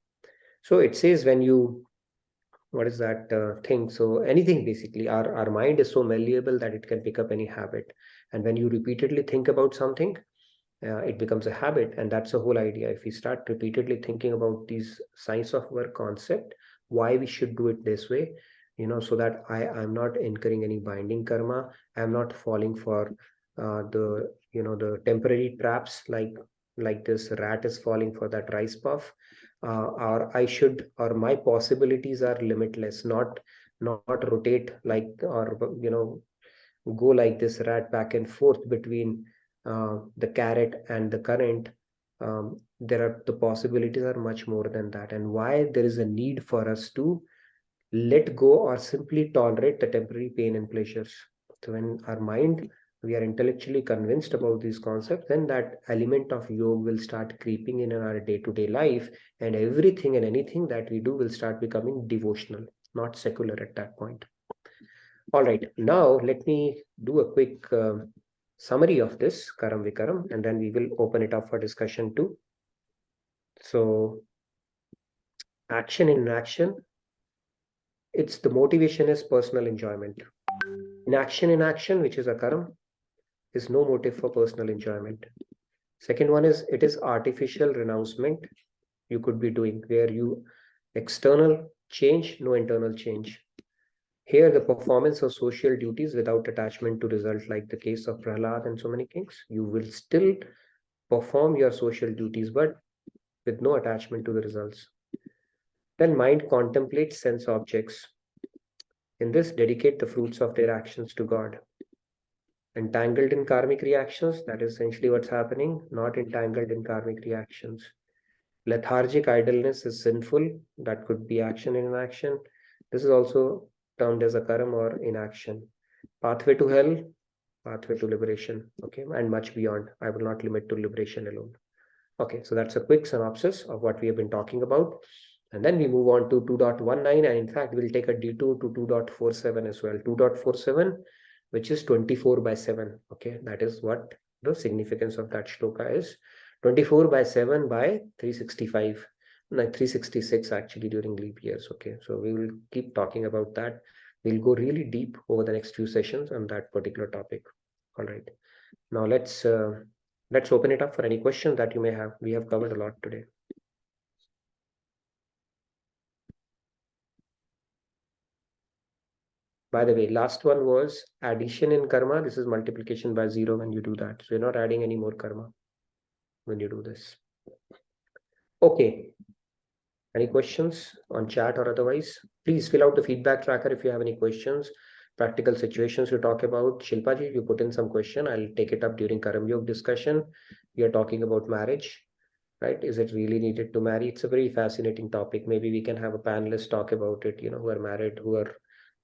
Speaker 1: So it says when you, what is that thing? So anything, basically, our mind is so malleable that it can pick up any habit. And when you repeatedly think about something, it becomes a habit. And that's the whole idea. If we start repeatedly thinking about these science of work concept, why we should do it this way, so that I'm not incurring any binding karma, I'm not falling for the temporary traps, like this rat is falling for that rice puff, or my possibilities are limitless, not rotate like, or go like this rat back and forth between the carrot and the current. The possibilities are much more than that, and why there is a need for us to let go or simply tolerate the temporary pain and pleasures. So when our mind, we are intellectually convinced about these concepts, then that element of yoga will start creeping in our day-to-day life, and everything and anything that we do will start becoming devotional, not secular at that point. All right, now let me do a quick summary of this Karam Vikaram, and then we will open it up for discussion too. So action in action, it's the motivation is personal enjoyment. In action, which is a Karam, is no motive for personal enjoyment. Second one is, it is artificial renouncement you could be doing, where you external change, no internal change. Here, the performance of social duties without attachment to result, like the case of Prahlad and so many kings, you will still perform your social duties, but with no attachment to the results. Then mind contemplates sense objects. In this, dedicate the fruits of their actions to God. Entangled in karmic reactions, that is essentially what's happening, not entangled in karmic reactions. Lethargic idleness is sinful, that could be action in inaction. This is also termed as a karam or inaction. Pathway to hell, pathway to liberation, okay, and much beyond. I will not limit to liberation alone. Okay, so that's a quick synopsis of what we have been talking about. And then we move on to 2.19, and in fact, we'll take a detour to 2.47 as well. 2.47, which is 24/7. Okay, that is what the significance of that shloka is. 24/7 by 365, like 366 actually during leap years. Okay, so we will keep talking about that. We'll go really deep over the next few sessions on that particular topic. All right, now let's open it up for any questions that you may have. We have covered a lot today. By the way, last one was addition in karma. This is multiplication by 0 when you do that. So you're not adding any more karma when you do this. Okay. Any questions on chat or otherwise? Please fill out the feedback tracker if you have any questions. Practical situations you talk about. Shilpa ji, you put in some question. I'll take it up during Karam Yoga discussion. We are talking about marriage, right? Is it really needed to marry? It's a very fascinating topic. Maybe we can have a panelist talk about it, who are married, who are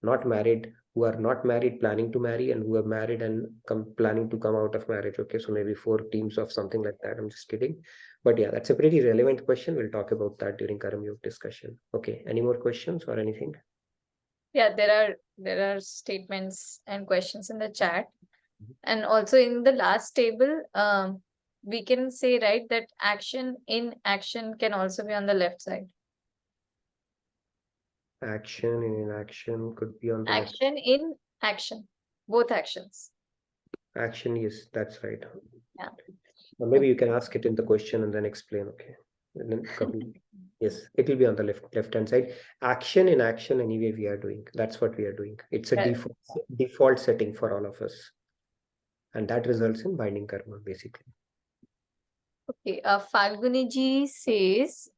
Speaker 1: not married, who are not married planning to marry, and who are married and planning to come out of marriage. Okay, so maybe 4 teams of something like that. I'm just kidding. But yeah, that's a pretty relevant question. We'll talk about that during Karma Yoga discussion. Okay, any more questions or anything?
Speaker 2: Yeah, there are statements and questions in the chat. And also in the last table, we can say, right, that action in action can also be on the left side.
Speaker 1: Action in inaction could be on the left.
Speaker 2: Action in action, both actions.
Speaker 1: Action, yes, that's right.
Speaker 2: Yeah.
Speaker 1: Or maybe you can ask it in the question and then explain. Okay. And then yes, it will be on the left hand side. Action in action, anyway, we are doing. That's what we are doing. It's a
Speaker 2: Right.
Speaker 1: default setting for all of us. And that results in binding karma, basically.
Speaker 2: Okay, Falguni ji says,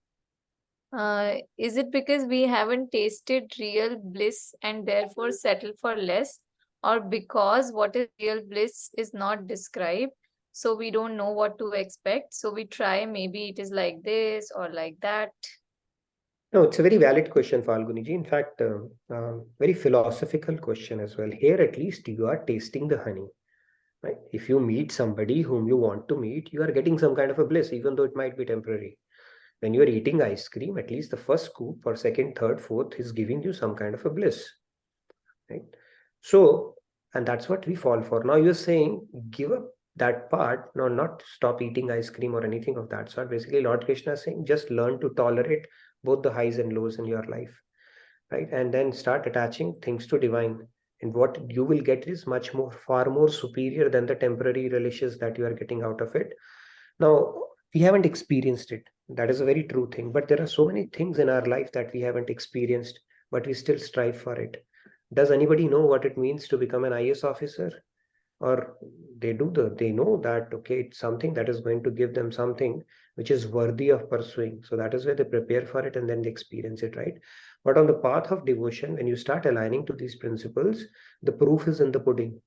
Speaker 2: is it because we haven't tasted real bliss and therefore settle for less, or because what is real bliss is not described, so we don't know what to expect, so we try, maybe it is like this or like that?
Speaker 1: No, it's a very valid question, Falguni ji. In fact, very philosophical question as well. Here, at least you are tasting the honey. Right? If you meet somebody whom you want to meet, you are getting some kind of a bliss, even though it might be temporary. When you are eating ice cream, at least the first scoop or second, third, fourth is giving you some kind of a bliss. Right? So, and that's what we fall for. Now you're saying, give up that part, no, not stop eating ice cream or anything of that sort. Basically, Lord Krishna is saying, just learn to tolerate both the highs and lows in your life. Right? And then start attaching things to divine. And what you will get is far more superior than the temporary relishes that you are getting out of it. Now, we haven't experienced it. That is a very true thing. But there are so many things in our life that we haven't experienced, but we still strive for it. Does anybody know what it means to become an IAS officer? Or they know that, okay, it's something that is going to give them something which is worthy of pursuing. So that is where they prepare for it and then they experience it, right? But on the path of devotion, when you start aligning to these principles, the proof is in the pudding.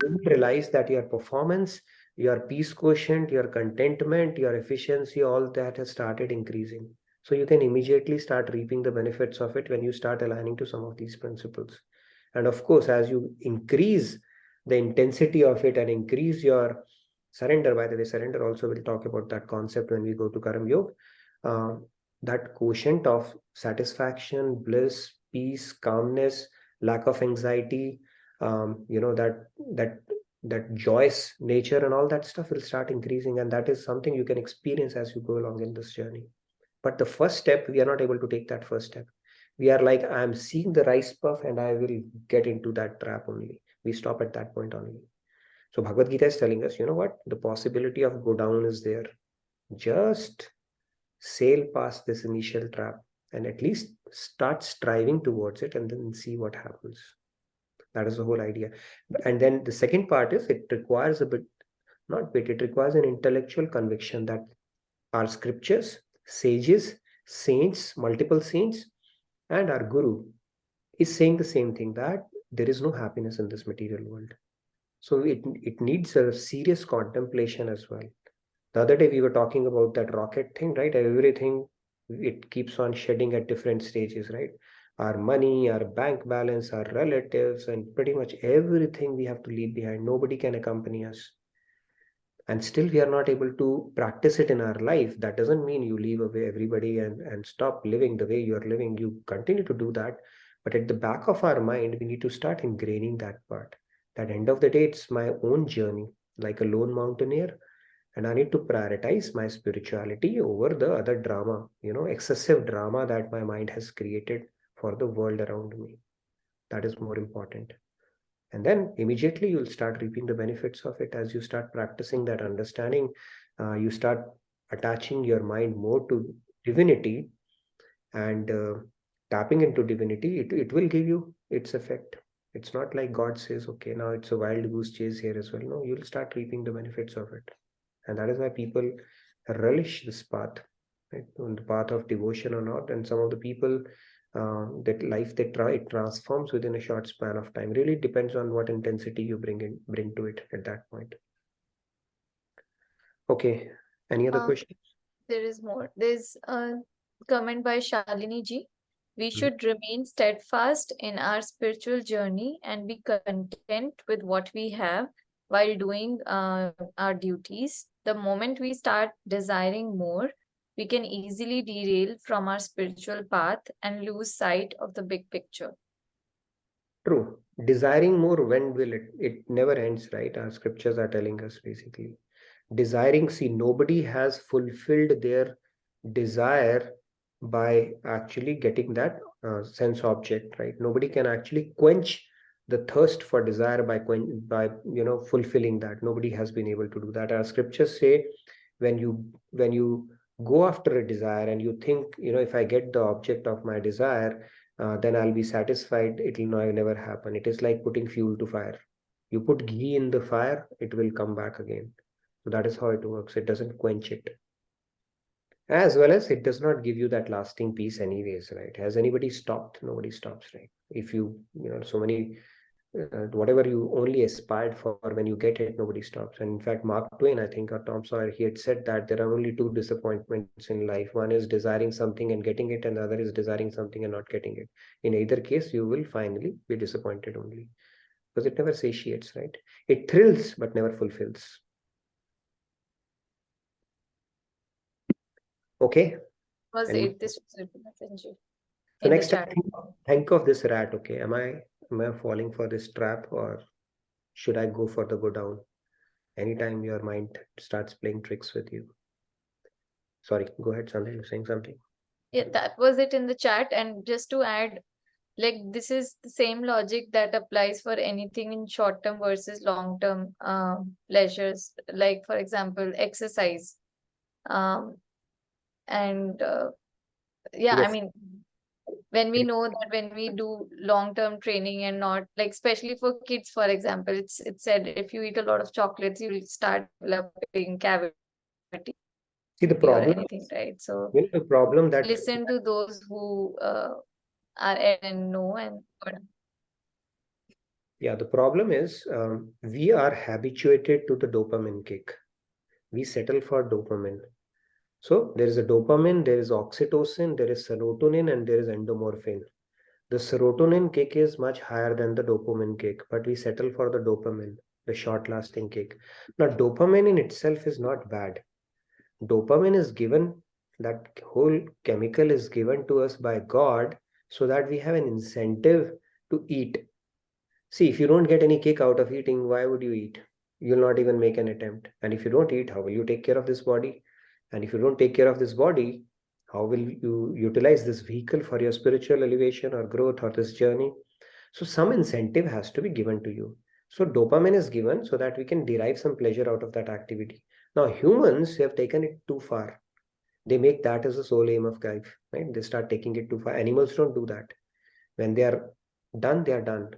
Speaker 1: You will realize that your performance, your peace quotient, your contentment, your efficiency, all that has started increasing. So you can immediately start reaping the benefits of it when you start aligning to some of these principles. And of course, as you increase the intensity of it and increase your surrender, by the way, surrender also, we'll talk about that concept when we go to Karma Yoga. That quotient of satisfaction, bliss, peace, calmness, lack of anxiety, that joyous nature and all that stuff will start increasing, and that is something you can experience as you go along in this journey. But the first step, we are not able to take that first step. We are like, I'm seeing the rice puff and I will get into that trap only. We stop at that point only. So Bhagavad Gita is telling us, you know what? The possibility of go down is there. Just sail past this initial trap and at least start striving towards it and then see what happens. That is the whole idea. And then the second part is it requires it requires an intellectual conviction that our scriptures, sages, saints, multiple saints, and our guru is saying the same thing, that there is no happiness in this material world. So it needs a serious contemplation as well. The other day we were talking about that rocket thing, right? Everything, it keeps on shedding at different stages, right? Our money, our bank balance, our relatives, and pretty much everything we have to leave behind. Nobody can accompany us. And still we are not able to practice it in our life. That doesn't mean you leave away everybody and stop living the way you are living. You continue to do that. But at the back of our mind, we need to start ingraining that part. At the end of the day, it's my own journey, like a lone mountaineer. And I need to prioritize my spirituality over the other drama, excessive drama that my mind has created for the world around me. That is more important. And then immediately you'll start reaping the benefits of it as you start practicing that understanding. You start attaching your mind more to divinity and tapping into divinity. It will give you its effect. It's not like God says, okay, now it's a wild goose chase here as well. No, you'll start reaping the benefits of it. And that is why people relish this path, right? On the path of devotion or not. And some of the people, that life it transforms within a short span of time. Really depends on what intensity you bring to it at that point. Okay. Any other questions?
Speaker 2: There is more. There's a comment by Shalini ji. We should remain steadfast in our spiritual journey and be content with what we have while doing our duties. The moment we start desiring more, we can easily derail from our spiritual path and lose sight of the big picture.
Speaker 1: True. Desiring more, when will it? It never ends, right? Our scriptures are telling us basically. Desiring, see, nobody has fulfilled their desire by actually getting that sense object, right? Nobody can actually quench the thirst for desire by fulfilling that. Nobody has been able to do that. Our scriptures say, when you go after a desire and you think, if I get the object of my desire, then I'll be satisfied. It will never happen. It is like putting fuel to fire. You put ghee in the fire, it will come back again. So that is how it works. It doesn't quench it. As well as it does not give you that lasting peace anyways, right? Has anybody stopped? Nobody stops, right? If so many, whatever you only aspired for, when you get it, nobody stops. And in fact, Mark Twain, I think, or Tom Sawyer, he had said that there are only two disappointments in life. One is desiring something and getting it, and the other is desiring something and not getting it. In either case, you will finally be disappointed only, because it never satiates, right? It thrills, but never fulfills. Okay.
Speaker 2: Was
Speaker 1: And
Speaker 2: it? This was written,
Speaker 1: so
Speaker 2: in the
Speaker 1: next time,
Speaker 2: chat.
Speaker 1: think of this rat. Okay, am I falling for this trap, or should I go for the go down? Anytime your mind starts playing tricks with you. Sorry, go ahead, Sandhya, you're saying something.
Speaker 2: Yeah, that was it in the chat. And just to add, like, this is the same logic that applies for anything in short-term versus long-term pleasures. Like, for example, exercise. Yeah, I
Speaker 1: Yes.
Speaker 2: mean, when we know that when we do long-term training and not, like, especially for kids, for example, it's said if you eat a lot of chocolates, you will start developing cavity
Speaker 1: See, the
Speaker 2: or
Speaker 1: problem,
Speaker 2: anything, right? So
Speaker 1: the problem that
Speaker 2: listen to those who are and know and
Speaker 1: yeah, the problem is we are habituated to the dopamine kick. We settle for dopamine. So there is a dopamine, there is oxytocin, there is serotonin, and there is endomorphin. The serotonin kick is much higher than the dopamine kick, but we settle for the dopamine, the short-lasting kick. Now, dopamine in itself is not bad. Dopamine is given, that whole chemical is given to us by God so that we have an incentive to eat. See, if you don't get any kick out of eating, why would you eat? You'll not even make an attempt. And if you don't eat, how will you take care of this body? And if you don't take care of this body, how will you utilize this vehicle for your spiritual elevation or growth or this journey? So some incentive has to be given to you. So dopamine is given so that we can derive some pleasure out of that activity. Now humans have taken it too far. They make that as the sole aim of life, right? They start taking it too far. Animals don't do that. When they are done, they are done.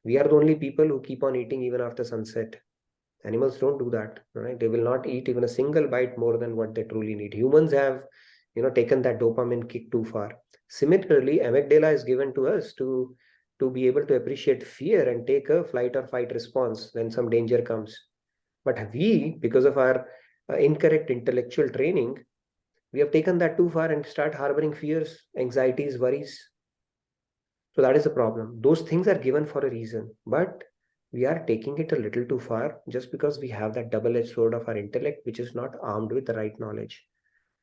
Speaker 1: We are the only people who keep on eating even after sunset. Animals don't do that, right? They will not eat even a single bite more than what they truly need. Humans have, taken that dopamine kick too far. Similarly, amygdala is given to us to be able to appreciate fear and take a flight or fight response when some danger comes. But we, because of our incorrect intellectual training, we have taken that too far and start harboring fears, anxieties, worries. So that is the problem. Those things are given for a reason, but we are taking it a little too far just because we have that double-edged sword of our intellect, which is not armed with the right knowledge.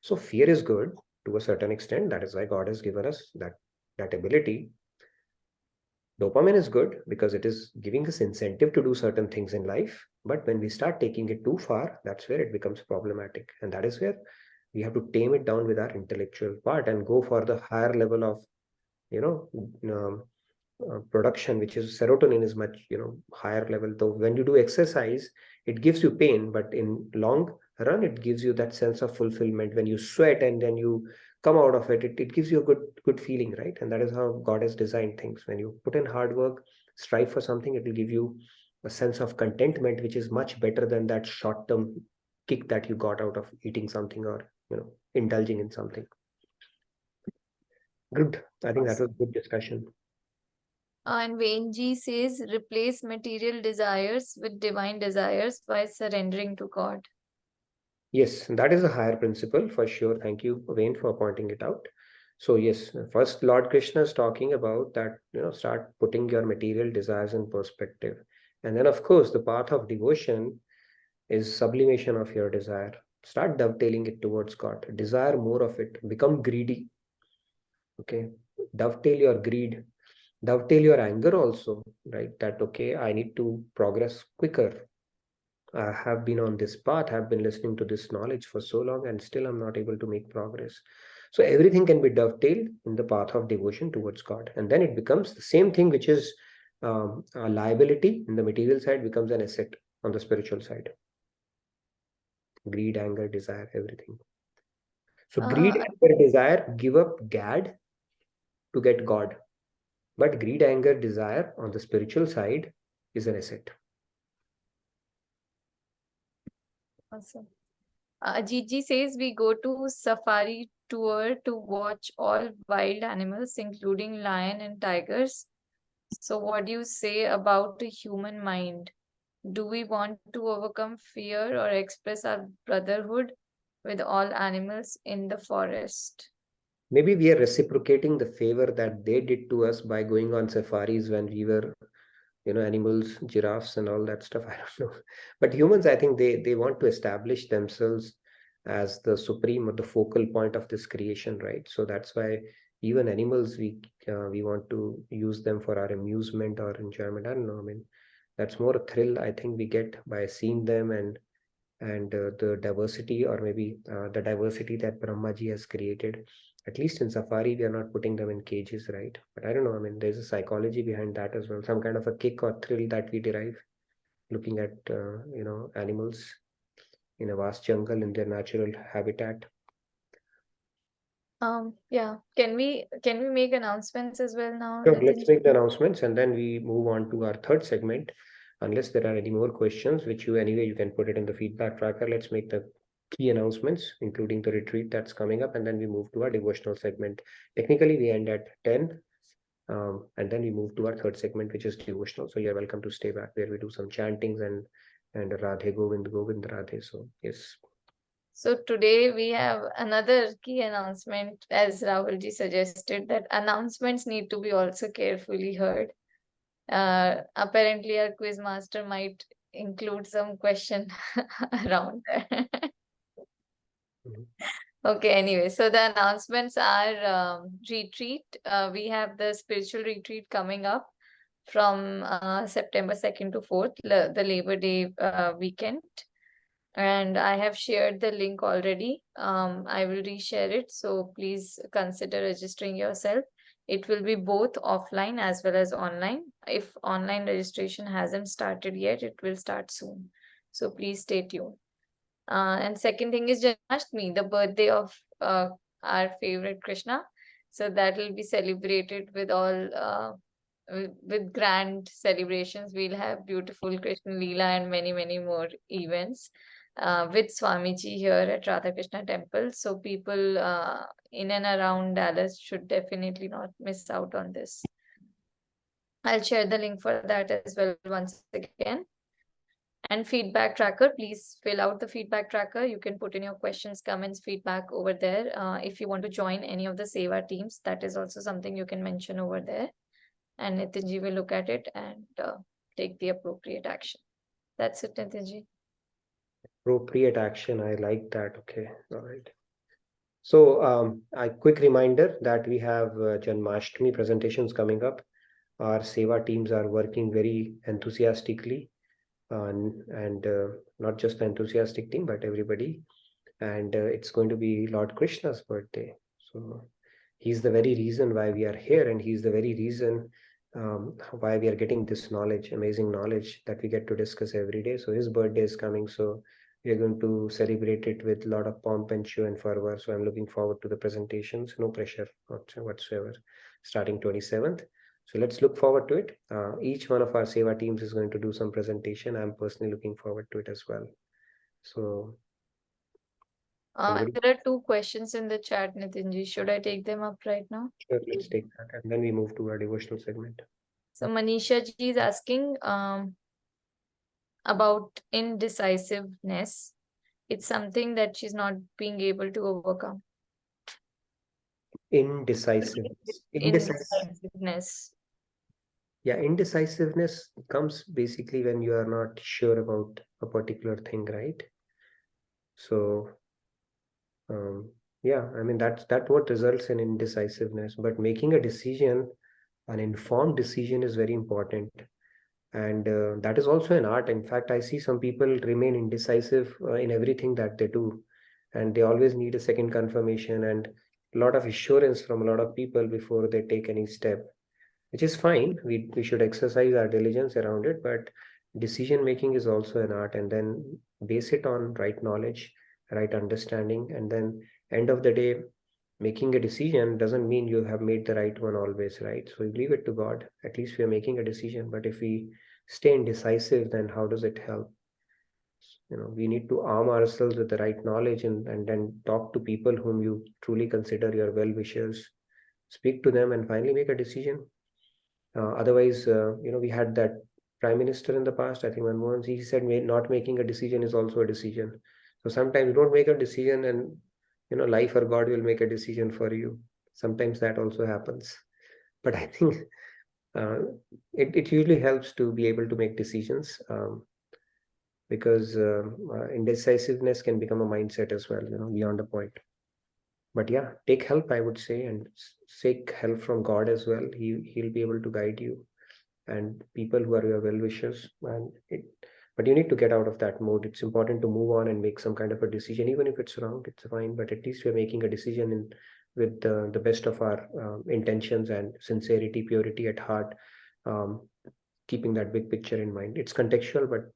Speaker 1: So fear is good to a certain extent. That is why God has given us that ability. Dopamine is good because it is giving us incentive to do certain things in life. But when we start taking it too far, that's where it becomes problematic. And that is where we have to tame it down with our intellectual part and go for the higher level of production, which is serotonin is much higher level. Though when you do exercise, it gives you pain, but in long run it gives you that sense of fulfillment. When you sweat and then you come out of it, it gives you a good feeling, right? And that is how God has designed things. When you put in hard work, strive for something, it will give you a sense of contentment, which is much better than that short-term kick that you got out of eating something or indulging in something. Good. I think that was a good discussion.
Speaker 2: And Wayne G says, replace material desires with divine desires by surrendering to God.
Speaker 1: Yes, that is a higher principle for sure. Thank you, Wayne, for pointing it out. So yes, first Lord Krishna is talking about that, start putting your material desires in perspective. And then of course, the path of devotion is sublimation of your desire. Start dovetailing it towards God. Desire more of it. Become greedy. Okay. Dovetail your greed. Dovetail your anger also, right? That, okay, I need to progress quicker. I have been on this path, have been listening to this knowledge for so long, and still I'm not able to make progress. So everything can be dovetailed in the path of devotion towards God. And then it becomes the same thing, which is a liability in the material side, becomes an asset on the spiritual side. Greed, anger, desire, everything. So greed, anger, desire, give up Gad to get God. But greed, anger, desire on the spiritual side is an asset.
Speaker 2: Awesome. Ajit says we go to safari tour to watch all wild animals, including lion and tigers. So what do you say about the human mind? Do we want to overcome fear or express our brotherhood with all animals in the forest?
Speaker 1: Maybe we are reciprocating the favor that they did to us by going on safaris when we were, animals, giraffes and all that stuff. I don't know. But humans, I think they want to establish themselves as the supreme or the focal point of this creation, right? So that's why even animals, we want to use them for our amusement or enjoyment. I don't know. I mean, that's more a thrill I think we get by seeing them and the diversity, or maybe the diversity that Brahmaji has created. At least in safari, we are not putting them in cages, right? But I don't know. I mean, there's a psychology behind that as well. Some kind of a kick or thrill that we derive looking at, animals in a vast jungle in their natural habitat.
Speaker 2: Yeah. Can we make announcements as well now?
Speaker 1: Sure, let's make the announcements and then we move on to our third segment. Unless there are any more questions, which you can put it in the feedback tracker. Let's make the key announcements, including the retreat that's coming up, and then we move to our devotional segment. Technically, we end at 10, and then we move to our third segment, which is devotional. So you're welcome to stay back where we do some chantings and Radhe Govind Govind Radhe. So yes.
Speaker 2: So today we have another key announcement, as Rahulji suggested, that announcements need to be also carefully heard. Apparently our quiz master might include some question around that. Okay, anyway, so the announcements are retreat. We have the spiritual retreat coming up from September 2nd to 4th, the Labor Day weekend. And I have shared the link already. I will reshare it. So please consider registering yourself. It will be both offline as well as online. If online registration hasn't started yet, it will start soon. So please stay tuned. And second thing is Janmashtami, the birthday of our favorite Krishna. So that will be celebrated with all with grand celebrations. We'll have beautiful Krishna Leela and many, many more events with Swamiji here at Radha Krishna Temple. So people in and around Dallas should definitely not miss out on this. I'll share the link for that as well once again. And feedback tracker, please fill out the feedback tracker. You can put in your questions, comments, feedback over there. If you want to join any of the Seva teams, that is also something you can mention over there. And Nitinji will look at it and take the appropriate action. That's it, Nitinji.
Speaker 1: Appropriate action. I like that. Okay. All right. So a quick reminder that we have Janmashtami presentations coming up. Our Seva teams are working very enthusiastically and not just the enthusiastic team, but everybody. And it's going to be Lord Krishna's birthday. So he's the very reason why we are here, and he's the very reason why we are getting this knowledge, amazing knowledge that we get to discuss every day. So his birthday is coming. So we are going to celebrate it with a lot of pomp and show and fervor. So I'm looking forward to the presentations. No pressure whatsoever. Starting 27th. So let's look forward to it. Each one of our Seva teams is going to do some presentation. I'm personally looking forward to it as well. So
Speaker 2: there are two questions in the chat, Nitinji. Should I take them up right now?
Speaker 1: Sure, let's take that. And then we move to our devotional segment.
Speaker 2: So Manisha ji is asking about indecisiveness. It's something that she's not being able to overcome.
Speaker 1: Indecisiveness.
Speaker 2: Indecisiveness.
Speaker 1: Yeah, indecisiveness comes basically when you are not sure about a particular thing, right? So, yeah, I mean, that's what results in indecisiveness. But making a decision, an informed decision, is very important. And that is also an art. In fact, I see some people remain indecisive in everything that they do. And they always need a second confirmation and a lot of assurance from a lot of people before they take any step, which is fine. We should exercise our diligence around it, but decision making is also an art, and then base it on right knowledge, right understanding, and then end of the day, making a decision doesn't mean you have made the right one always, right? So you leave it to God. At least we are making a decision, but if we stay indecisive, then how does it help? We need to arm ourselves with the right knowledge, and then talk to people whom you truly consider your well-wishers, speak to them, and finally make a decision. Otherwise, we had that prime minister in the past, I think Manmohan, he said not making a decision is also a decision. So sometimes you don't make a decision, and life or God will make a decision for you. Sometimes that also happens. But I think it usually helps to be able to make decisions, because indecisiveness can become a mindset as well, beyond a point. But yeah, take help, I would say, and seek help from God as well. He'll be able to guide you, and people who are your well-wishers. But you need to get out of that mode. It's important to move on and make some kind of a decision, even if it's wrong, it's fine. But at least we're making a decision with the best of our intentions and sincerity, purity at heart, keeping that big picture in mind. It's contextual, but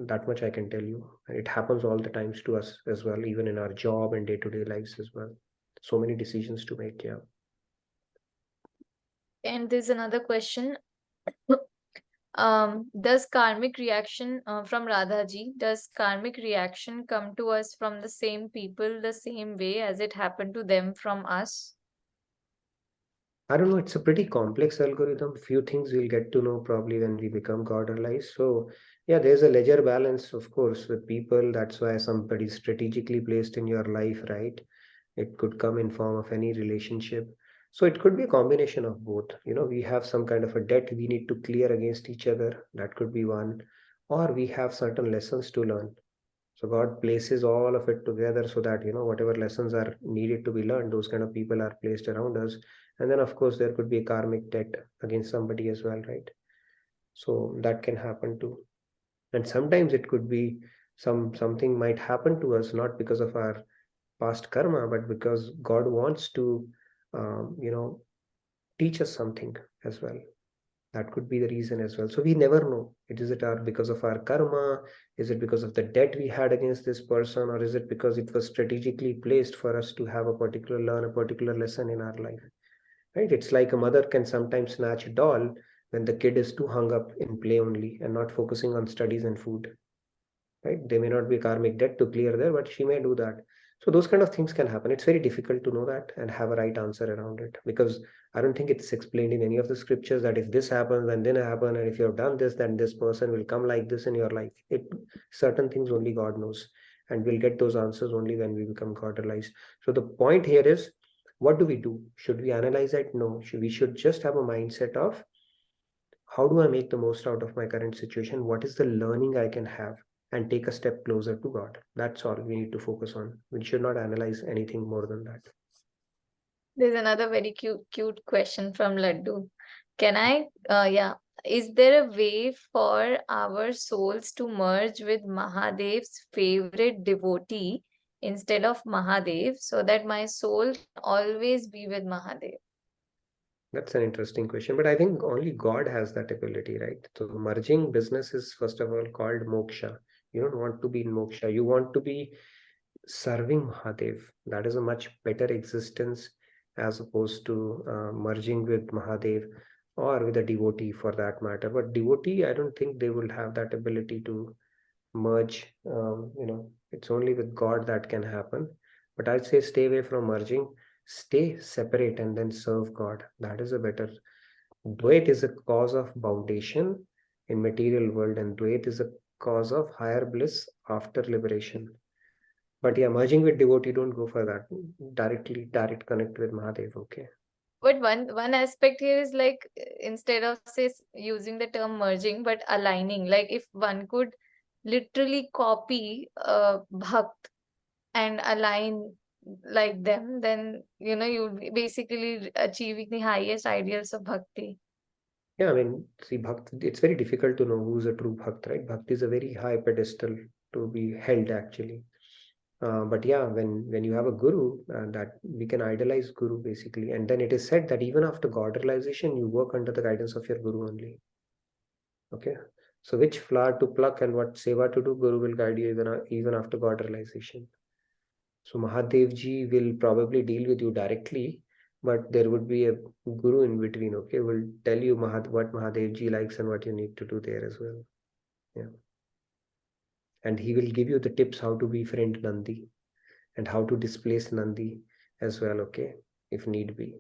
Speaker 1: that much I can tell you. It happens all the times to us as well, even in our job and day-to-day lives as well. So many decisions to make. Yeah.
Speaker 2: And there's another question. Does karmic reaction from Radhaji, does karmic reaction come to us from the same people the same way as it happened to them from us?
Speaker 1: I don't know. It's a pretty complex algorithm. Few things we'll get to know probably when we become God realized. So yeah, there's a ledger balance, of course, with people. That's why somebody strategically placed in your life, right? It could come in form of any relationship. So it could be a combination of both. We have some kind of a debt we need to clear against each other. That could be one. Or we have certain lessons to learn. So God places all of it together so that, whatever lessons are needed to be learned, those kind of people are placed around us. And then, of course, there could be a karmic debt against somebody as well, right? So that can happen too. And sometimes it could be something might happen to us, not because of our past karma, but because God wants to, teach us something as well. That could be the reason as well. So we never know. Is it because of our karma? Is it because of the debt we had against this person? Or is it because it was strategically placed for us to have learn a particular lesson in our life? Right? It's like a mother can sometimes snatch a doll when the kid is too hung up in play only and not focusing on studies and food. Right? There may not be karmic debt to clear there, but she may do that. So those kind of things can happen. It's very difficult to know that and have a right answer around it, because I don't think it's explained in any of the scriptures that if this happens, then happen, and if you have done this, then this person will come like this in your life. Certain things only God knows, and we'll get those answers only when we become God realized. So the point here is, what do we do? Should we analyze it? No. We should just have a mindset of, how do I make the most out of my current situation? What is the learning I can have? And take a step closer to God. That's all we need to focus on. We should not analyze anything more than that.
Speaker 2: There's another very cute question from Laddu. Is there a way for our souls to merge with Mahadev's favorite devotee instead of Mahadev, so that my soul can always be with Mahadev?
Speaker 1: That's an interesting question, but I think only God has that ability, right? So merging business is first of all called moksha. You don't want to be in moksha. You want to be serving Mahadev. That is a much better existence as opposed to merging with Mahadev or with a devotee for that matter. But devotee, I don't think they will have that ability to merge. It's only with God that can happen. But I'd say stay away from merging. Stay separate and then serve God. That is a better. Dvait is a cause of foundation in material world, and Dvait is a cause of higher bliss after liberation. But yeah, merging with devotee, don't go for that. Direct connect with Mahadev, okay?
Speaker 2: But one aspect here is like instead of using the term merging, but aligning. Like if one could literally copy bhakt and align like them, then you'll be basically achieving the highest ideals of bhakti.
Speaker 1: Yeah, I mean, see, Bhakt, it's very difficult to know who's a true Bhakt, right? Bhakti is a very high pedestal to be held, actually. But yeah, when you have a guru, that we can idolize guru basically, and then it is said that even after God realization, you work under the guidance of your guru only. Okay, so which flower to pluck and what seva to do, guru will guide you even after God realization. So Mahadev ji will probably deal with you directly, but there would be a guru in between. Okay, will tell you what Mahadev ji likes and what you need to do there as well. Yeah, and he will give you the tips how to befriend Nandi and how to displace Nandi as well, okay, if need be.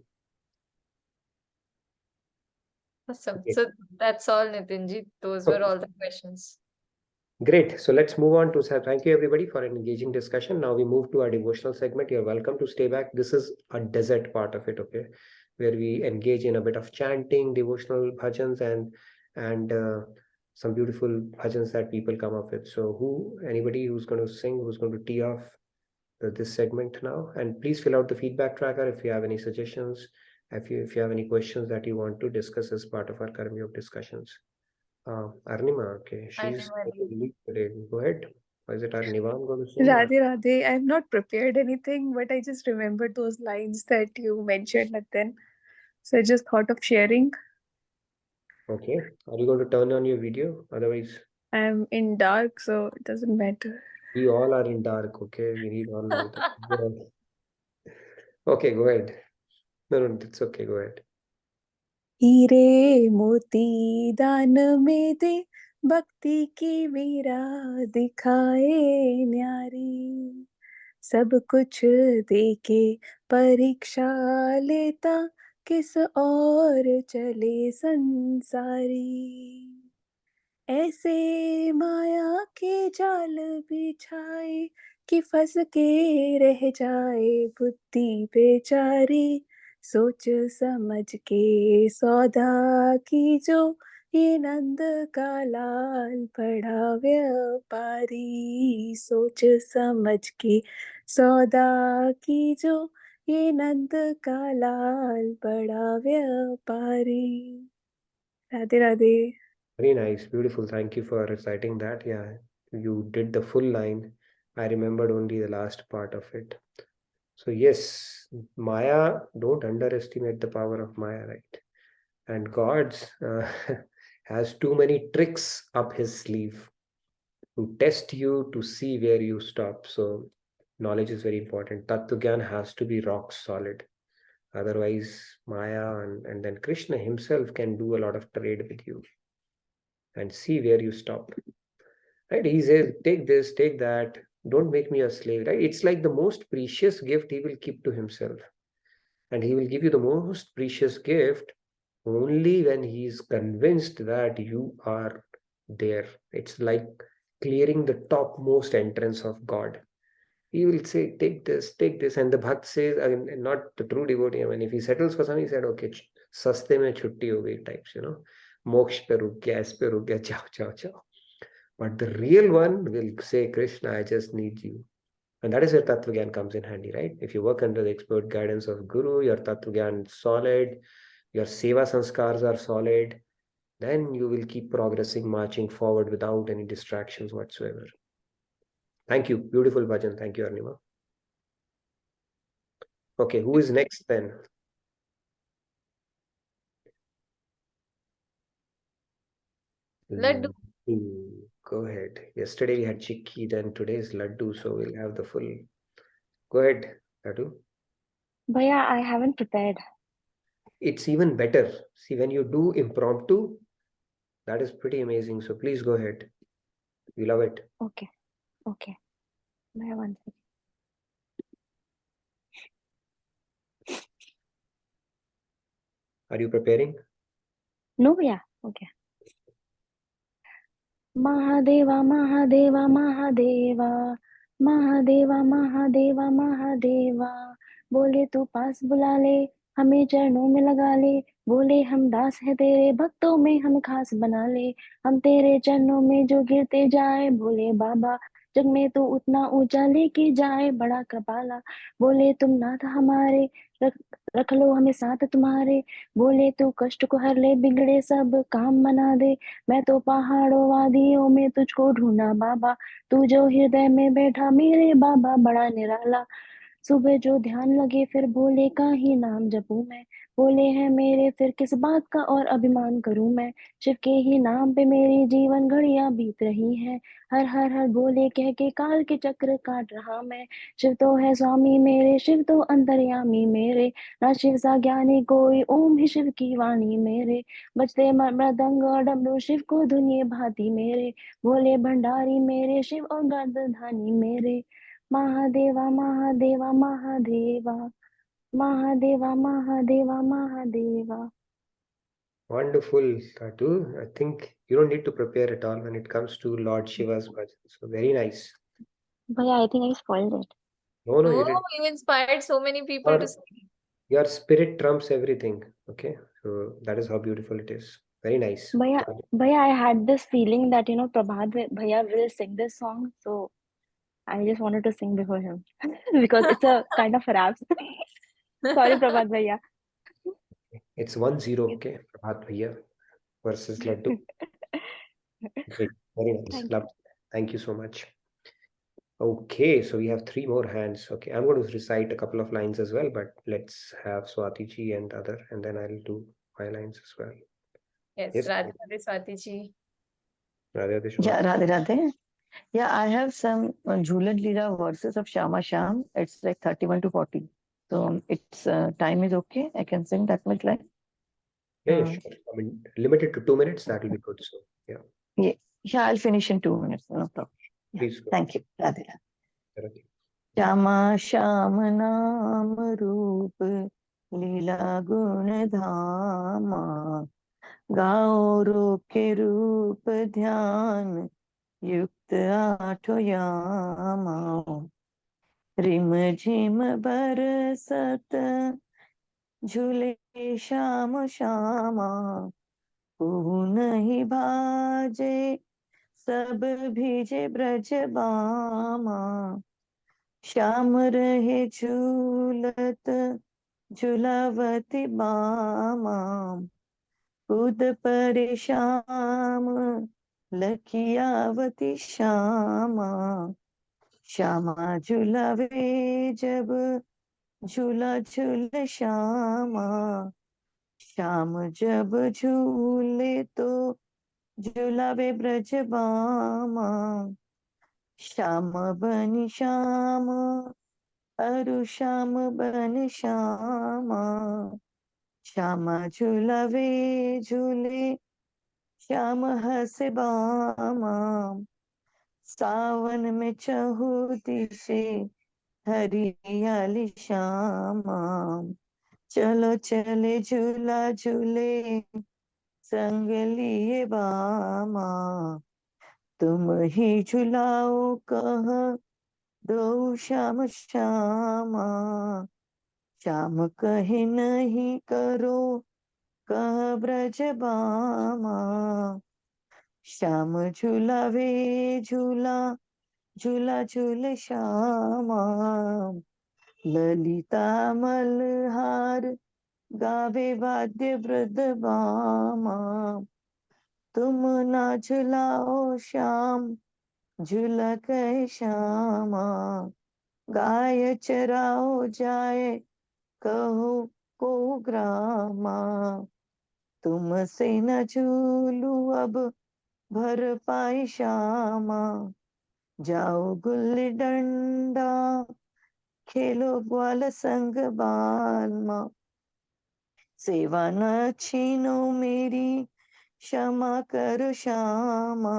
Speaker 2: Awesome.
Speaker 1: Okay.
Speaker 2: So that's all, Nitinji. Those were all the questions.
Speaker 1: Great. So let's move on to thank you everybody for an engaging discussion. Now we move to our devotional segment. You're welcome to stay back. This is a desert part of it, okay, where we engage in a bit of chanting, devotional bhajans, and some beautiful bhajans that people come up with. So anybody who's going to sing, who's going to tee off this segment now, and please fill out the feedback tracker if you have any suggestions, if you have any questions that you want to discuss as part of our Karma Yoga discussions. Arnima, okay, she's lead today. Go ahead. Or is it Arniva I'm going to sing?
Speaker 6: Radhe Radhe, I've not prepared anything, but I just remembered those lines that you mentioned, Nathan. So I just thought of sharing.
Speaker 1: Okay. Are you going to turn on your video? Otherwise,
Speaker 6: I'm in dark, so it doesn't matter.
Speaker 1: we all are in dark, okay? We need all light. Okay, go ahead. No, it's okay. Go ahead.
Speaker 6: हीरे मोती दान में दे, भक्ति की मीरा दिखाए न्यारी, सब कुछ देके परीक्षा लेता, किस और चले संसारी, ऐसे माया के जाल बिछाए कि फंस के रह जाए बुद्धि बेचारी, सोच समझ के सौदा की जो, ये नंद का लाल बड़ा व्यापारी, सोच समझ के सौदा की जो, ये नंद का लाल बड़ा व्यापारी. Radhe Radhe.
Speaker 1: Very nice. Beautiful. Thank you for reciting that. Yeah, you did the full line. I remembered only the last part of it. So yes, Maya, don't underestimate the power of Maya, right? And God's has too many tricks up his sleeve to test you to see where you stop. So knowledge is very important. Tattva Gyan has to be rock solid. Otherwise, Maya and then Krishna himself can do a lot of trade with you and see where you stop. Right? He says, take this, take that. Don't make me a slave. Right? It's like the most precious gift he will keep to himself. And he will give you the most precious gift only when he is convinced that you are there. It's like clearing the topmost entrance of God. He will say, take this. And the Bhakt says, I mean, not the true devotee. I mean, if he settles for something, he said, okay, saste mein chutti ho gayi types, Moksh pe ruk gaya, is pe ruk gaya, chao. But the real one will say, Krishna, I just need you. And that is where Tattva Gyan comes in handy, right? If you work under the expert guidance of Guru, your Tattva Gyan is solid, your Seva Sanskars are solid, then you will keep progressing, marching forward without any distractions whatsoever. Thank you. Beautiful bhajan. Thank you, Arnima. Okay, who is next then?
Speaker 2: Laddu.
Speaker 1: Go ahead. Yesterday we had Chikki, then today is Laddu, so we'll have the full. Go ahead, Laddu.
Speaker 5: Bhaiya, I haven't prepared.
Speaker 1: It's even better. See, when you do impromptu, that is pretty amazing. So please go ahead. We love it.
Speaker 5: Okay. Bhaiya, one second.
Speaker 1: Are you preparing?
Speaker 5: No, Bhaiya. Okay. Mahadeva, Mahadeva, Mahadeva, Mahadeva Mahadeva Mahadeva, बोले तू पास बुला ले, हमें चरणों में लगा ले, बोले हम दास है तेरे, भक्तों में हम खास बना ले, हम तेरे चरणों में जो गिरते जाए, बोले बाबा जग में तू उतना ऊंचा लेके जाए, बड़ा कृपाला, बोले तुम नाथ हमारे, रख लो हमें साथ तुम्हारे, बोले तू कष्ट को हर ले, बिगड़े सब काम मना दे, मैं तो पहाड़ों वादियों में तुझको ढूंढा बाबा, तू जो हृदय में बैठा मेरे बाबा, बड़ा निराला, सुबह जो ध्यान लगे फिर भोले का ही नाम जपूं मैं, भोले हैं मेरे फिर किस बात का और अभिमान करूं मैं, शिव के ही नाम पे मेरी जीवन घड़ियां बीत रही हैं, हर हर हर भोले कह के काल के चक्र काट रहा मैं, शिव तो है स्वामी मेरे, शिव तो अंतर्यामी मेरे, ना शिव सा ज्ञानी कोई, ओम ही शिव की वाणी मेरे, बजते मृदंग और डमरू शिव को धुनिए भांति मेरे, भोले भंडारी मेरे, शिव और गर्दधानी मेरे, Mahadeva Mahadeva Mahadeva, Mahadeva Mahadeva Mahadeva.
Speaker 1: Wonderful, Tatu. I think you don't need to prepare at all when it comes to Lord Shiva's bhajan. So very nice.
Speaker 5: But yeah, I think I spoiled it.
Speaker 1: No,
Speaker 2: No,
Speaker 1: you didn't.
Speaker 2: you inspired so many people to
Speaker 1: Your,
Speaker 2: sing.
Speaker 1: your spirit trumps everything. Okay, so that is how beautiful it is. Very nice.
Speaker 5: But yeah, I had this feeling that Prabhat Bhaiya will sing this song, so I just wanted to sing before him because it's a kind of rap. Sorry, Prabhat Bhaiya.
Speaker 1: It's 1-0. Okay, Prabhat Bhaiya versus Laddu. Great. Very nice.
Speaker 5: Thank
Speaker 1: Love. Thank you so much. Okay, so we have 3 more hands. Okay, I'm going to recite a couple of lines as well, but let's have Swati ji and other, and then I'll do my lines as well.
Speaker 2: Yes,
Speaker 1: Yes.
Speaker 2: Radhe Radhe Swati ji.
Speaker 1: Radhe Radhe
Speaker 13: Yeah,
Speaker 1: Swati.
Speaker 13: Radhe Radhe. Yeah, I have some Jhulan Leela verses of Shama Sham. It's like 31 to 40. So it's time is okay. I can sing that much line.
Speaker 1: Yeah, sure. I mean, limited to 2 minutes, that will be good. So, yeah.
Speaker 13: Yeah, I'll finish in 2 minutes. No problem. Yeah,
Speaker 1: Please go.
Speaker 13: thank you. Radhe Radhe.
Speaker 1: Radhe.
Speaker 13: Shyama Shyam नाम रूप लीला गुण धामा, गाओ रूप के रूप ध्यान युक्त आठो यामा, रिम झिम बरसत झूले श्याम श्यामा, नहीं भाजे सब भीजे ब्रज बामा, श्याम रहे झूलत झूलावती बामा, खुद पर श्याम लखियावती श्यामा, श्यामा झूलावे जब झूला झूल श्यामा, श्याम जब झूले तो झूलावे ब्रज बामा, श्याम बन श्याम अरु श्याम बन श्यामा, श्यामा झूलावे झूले श्याम हंसे बामा, सावन में चहुती से हरियाली श्यामा, चलो चले झूला झूले संग लिए बामा, तुम ही झुलाओ कह दो श्याम श्यामा, श्याम कहे नहीं करो कह ब्रज बामा, श्याम झूलावे झूला झूला झूल श्यामा, ललिता मलहार गावे वाद्य वृंद बामा, तुम ना झुलाओ श्याम झूला कह श्यामा, गाय चराओ जाए कहो को ग्रामा, तुमसे न झूलू अब भर पाई श्यामा, जाओ गुल्ली डंडा खेलो ग्वाल संग बालमा, सेवा न छीनो मेरी क्षमा करो श्यामा,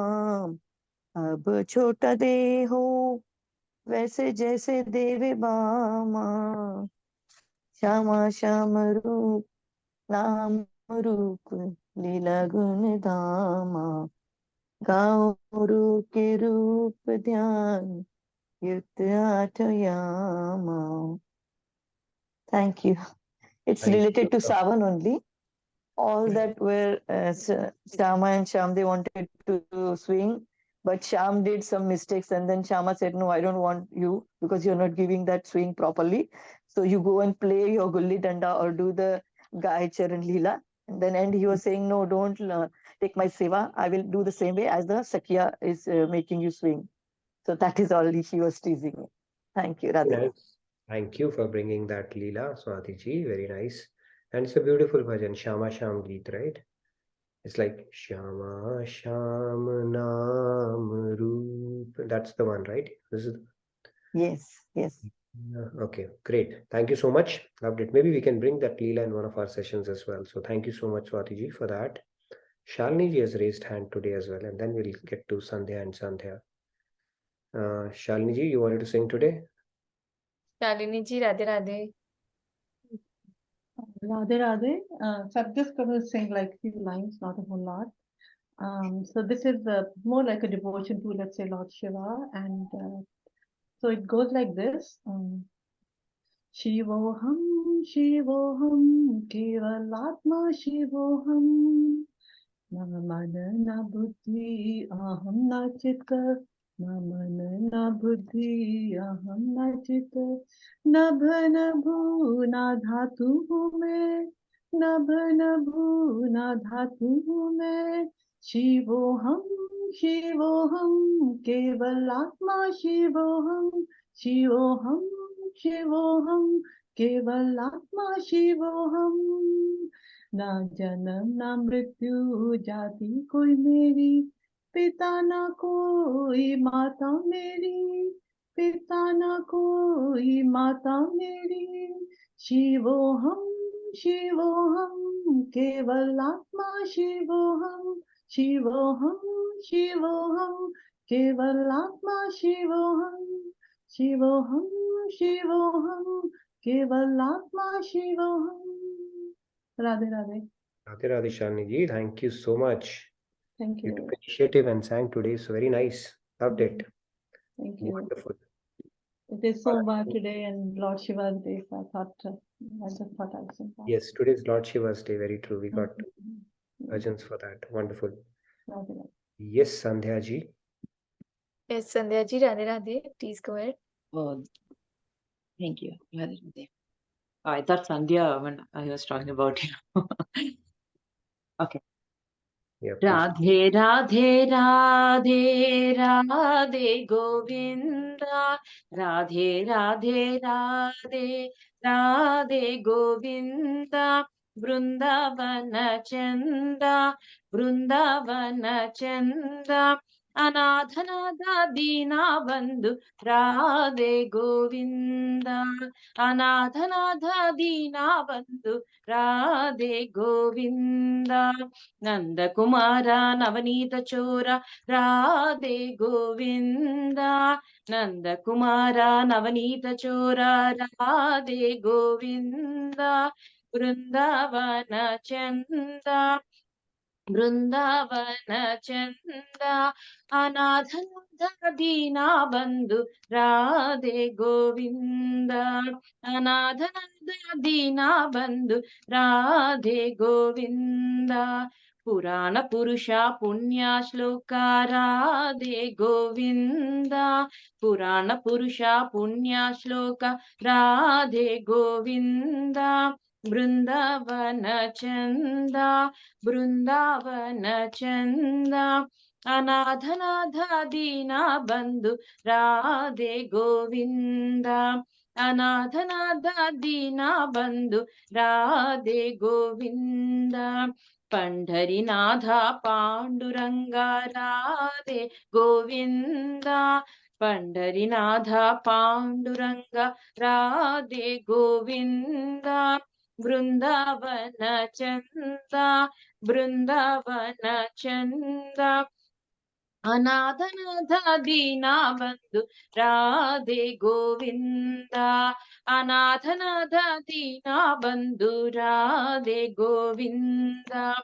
Speaker 13: अब छोटा दे हो वैसे जैसे देवे बामा, श्यामा श्याम रूप नाम रूप लीला गुण धामा, गाओ रूप के रूप ध्यान Yutyatayama. Thank you. It's
Speaker 1: Thank
Speaker 13: related
Speaker 1: you.
Speaker 13: to Savan only. All that were Shama and Sham, they wanted to swing, but Sham did some mistakes, and then Shama said, "No, I don't want you because you're not giving that swing properly. So you go and play your gulli danda or do the Gai Charan Leela." And then he was saying, "No, don't take my seva. I will do the same way as the Sakya is making you swing." So that is all she was teasing me. Thank you, Radhe.
Speaker 1: Nice. Thank you for bringing that Leela, Swati ji. Very nice. And it's a beautiful bhajan, Shama Sham Geet, right? It's like Shama Sham Naam Roop. That's the one, right? This is
Speaker 13: Yes, yes.
Speaker 1: okay, great. Thank you so much. Loved it. Maybe we can bring that Leela in one of our sessions as well. So thank you so much, Swati ji, for that. Shalini ji has raised hand today as well, and then we'll get to Sandhya and Sandhya. Shalini ji, you wanted to sing today?
Speaker 2: Shalini ji, Radhe Radhe.
Speaker 14: Radhe Radhe. So I'm just going to sing like few lines, not a whole lot. So this is more like a devotion to, let's say, Lord Shiva, and so it goes like this. Shivoham, Shivoham, Kevalatma Shivoham. Na mana na buddhi aham na chitta. Na mana na buddhi aham na chitta. Nabha nabhu na dhatu hu main. Nabha nabhu na dhatu hu main. Shivoham, Shivoham, Kevalatma Shivoham. Shivoham, Shivoham, Kevalatma Shivoham. ना जन्म ना मृत्यु जाति कोई मेरी, पिता ना कोई माता मेरी, पिता ना कोई माता मेरी। शिवोहम, शिवोहम, केवल आत्मा शिवोहम। शिवोहम, शिवोहम, केवल आत्मा शिवोहम। शिवोहम, शिवोहम, केवल आत्मा शिवोहम। Radhe Radhe.
Speaker 1: Radhe Radhe, Shalini ji. Thank you so much.
Speaker 14: Thank
Speaker 1: You
Speaker 14: you.
Speaker 1: took initiative and sang today, so very nice. Loved it.
Speaker 14: Thank you.
Speaker 1: Wonderful.
Speaker 14: It is Somvar today and Lord Shiva's day, so I just thought I'd sing that.
Speaker 1: Yes, today is Lord Shiva's day. Very true. We got bhajans for that. Wonderful.
Speaker 14: Radhe Radhe.
Speaker 1: Yes, Sandhya ji.
Speaker 2: Yes, Sandhya ji, Radhe Radhe. Please go ahead.
Speaker 15: Oh, thank you. Radhe Radhe. I thought Sandhya when I was talking about you. Okay.
Speaker 1: Yeah,
Speaker 15: Radhe Radhe Radhe Radhe Govinda. Radhe Radhe Radhe Radhe Govinda. Vrindavana Chanda, Vrindavana Chanda. Anadhanada Dina Bandhu Radhe Govinda. Anadhanada Dina Bandhu Radhe Govinda. Nanda Kumara Navanita Chora Radhe Govinda. Nanda Kumara Navanita Chora Radhe Govinda. Vrindavana Chanda, Vrindavana Chanda. Anadhanada Dina Bandhu Radhe Govinda. Anadhanada Dina Bandhu Radhe Govinda. Purana Purusha Punya Shloka Radhe Govinda. Purana Purusha Punya Shloka Radhe Govinda. Vrindavana Chanda, Vrindavana Chanda. Anadhanadha Dina Bandhu Radhe Govinda. Anadhanadha Dina Bandhu Radhe Govinda. Pandharinatha Panduranga Radhe Govinda. Pandharinatha Panduranga Radhe Govinda. Vrindavana Chanda, Vrindavana Chanda. Anadhanadha Dina Bandhu Radhe Govinda. Anadhanadha Dina Bandhu Radhe Govinda.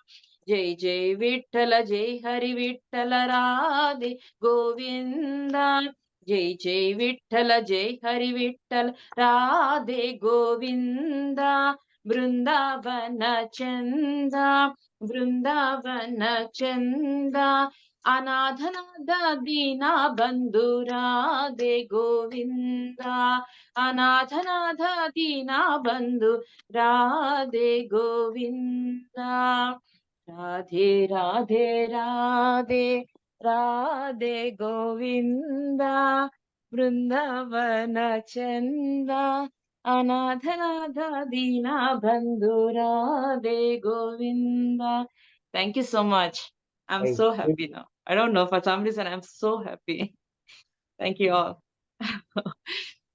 Speaker 15: Jai Jai Vittala Jai Hari Vittala Radhe Govinda. जय जय विठ्ठल जय हरि विठ्ठल राधे गोविंद वृंदावन चंद वृंदावन चंद अनाथनाथ दीना बंधु राधे गोविंद अनाथनाथ दीना बंधु राधे गोविंद राधे राधे राधे राधे गोविंद वृंदावन चंद अनाथनाथ दीना बंधु Radhe Govind. Thank you so much. I'm
Speaker 1: Thank
Speaker 15: so
Speaker 1: you.
Speaker 15: happy now. I don't know, for some reason I'm so happy. Thank you all.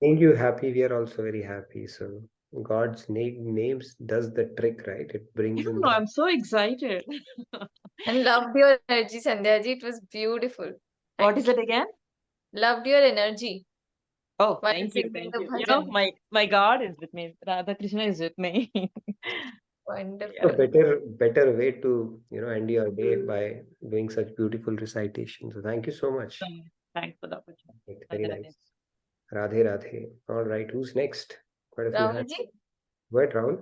Speaker 1: Make you happy. We are also very happy. So God's names does the trick, right? It
Speaker 15: I
Speaker 1: brings
Speaker 15: don't
Speaker 1: in
Speaker 15: know,
Speaker 1: the
Speaker 15: I'm so excited.
Speaker 2: And loved your energy, Sandhya ji. It was beautiful.
Speaker 15: What is it again?
Speaker 2: Loved your energy
Speaker 15: Oh,
Speaker 2: while
Speaker 15: thank you,
Speaker 2: singing
Speaker 15: thank
Speaker 2: the
Speaker 15: you. You know,
Speaker 2: bhajan.
Speaker 15: my God is with me. Radha Krishna is with me.
Speaker 1: a
Speaker 2: Wonderful.
Speaker 1: better way to end your day by doing such beautiful recitation. So thank you so much.
Speaker 15: Thanks for the opportunity.
Speaker 1: Very
Speaker 15: Radhe Radhe.
Speaker 1: nice. Radhe Radhe. All right, who's next? Quite a few
Speaker 2: Rahul
Speaker 1: hands.
Speaker 2: ji?
Speaker 1: Go ahead, Rahul.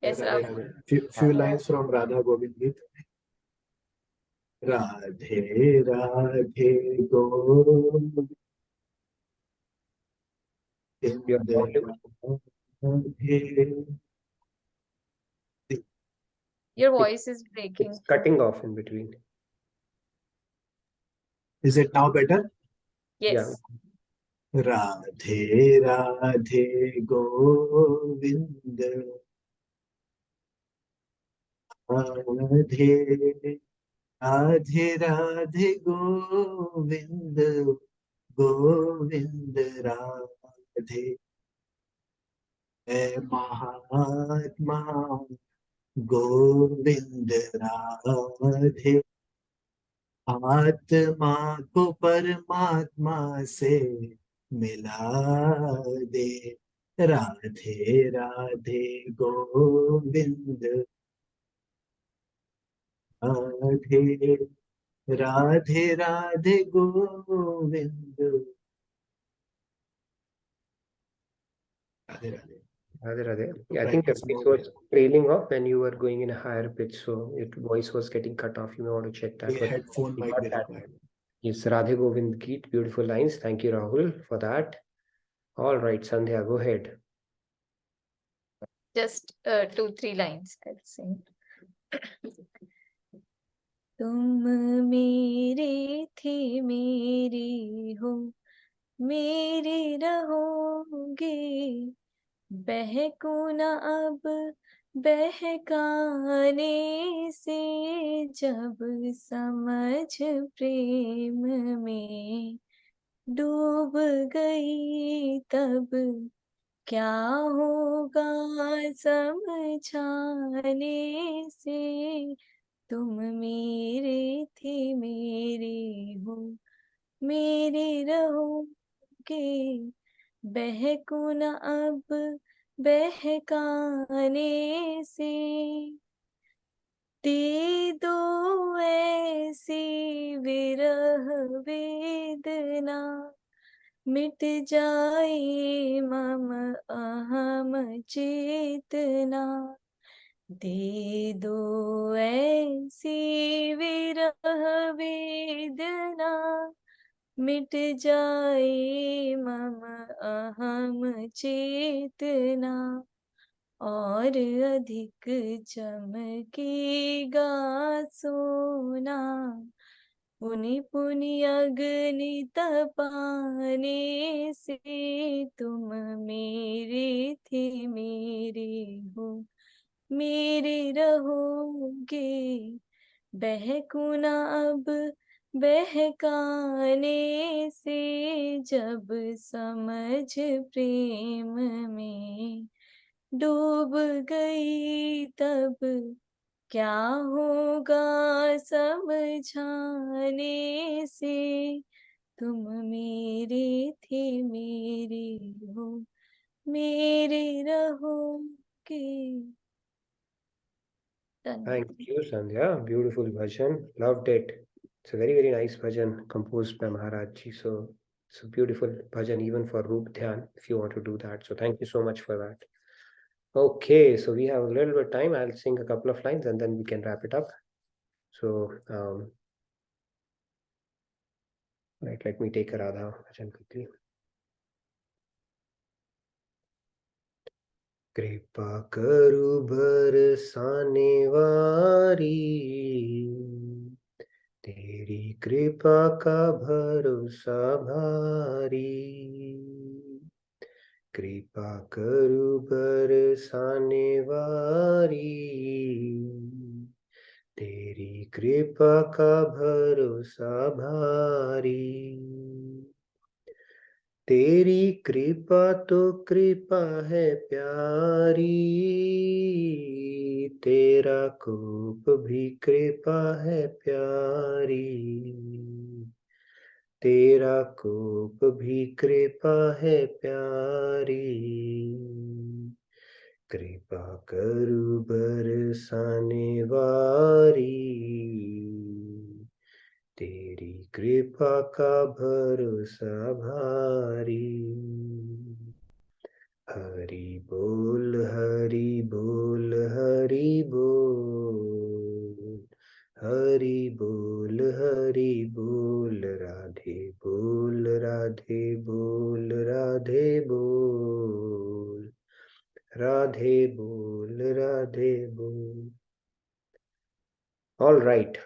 Speaker 2: Yes,
Speaker 12: Radhe,
Speaker 2: Rahul.
Speaker 12: Radhe. Few lines from Radha Govind Gita. Radhe Radhe Govind.
Speaker 1: You're audible.
Speaker 2: Your voice is breaking.
Speaker 1: It's cutting off in between.
Speaker 12: Is it now better?
Speaker 2: Yes.
Speaker 12: Radhe Radhe Govind Radhe Radhe Radhe Govind Govind Radhe Mahatma Govind Radhe आत्मा को परमात्मा से मिला दे Radhe Radhe Govind Radhe Radhe Radhe Govind Radhe Radhe
Speaker 1: Radhe Radhe. I think your voice was trailing off when you were going in a higher pitch, so your voice was getting cut off. You may want to check that.
Speaker 12: The headphone might be required.
Speaker 1: Yes, Radhe Govind Geet, beautiful lines. Thank you, Rahul, for that. All right, Sandhya, go ahead.
Speaker 2: Just 2-3 lines, I'll sing. तुम मेरे थे मेरे हो मेरे रहोगे बहको न अब बहकाने से जब समझ प्रेम में डूब गई तब क्या होगा समझाने से तुम मेरे थे मेरे हो मेरे रहोगे बहको न अब बहकाने से दे दो ऐसी विरह वेदना मिट जाए मम अहम चेतना दे दो ऐसी विरह वेदना मिट जाए मम अहम चेतना और अधिक चमकेगा सोना पुनि पुनि अग्नि तपाने से तुम मेरे थे मेरे हो मेरे रहोगे बहको न अब बहकाने से जब समझ प्रेम में डूब गई तब क्या होगा समझाने से तुम मेरे थे मेरे हो मेरे रहोगे. Done.
Speaker 1: Thank you, Sandhya. Beautiful version. Loved it. It's a very, very nice bhajan composed by Maharaj Ji. So it's a beautiful bhajan even for Roop Dhyan if you want to do that. So thank you so much for that. Okay, so we have a little bit of time. I'll sing a couple of lines and then we can wrap it up. So, right, let me take a Radha bhajan quickly. कृपा करु बरसाने वारी, तेरी कृपा का भरोसा भारी। कृपा करु बरसाने वारी, तेरी कृपा का भरोसा भारी। तेरी कृपा तो कृपा है प्यारी, तेरा कोप भी कृपा है प्यारी। तेरा कोप भी कृपा है प्यारी। कृपा करु बरसाने वारी, तेरी कृपा का भरोसा भारी। हरि बोल हरि बोल हरि बोल, हरि बोल हरि बोल, राधे बोल राधे बोल, राधे बोल, राधे बोल राधे बोल. All right.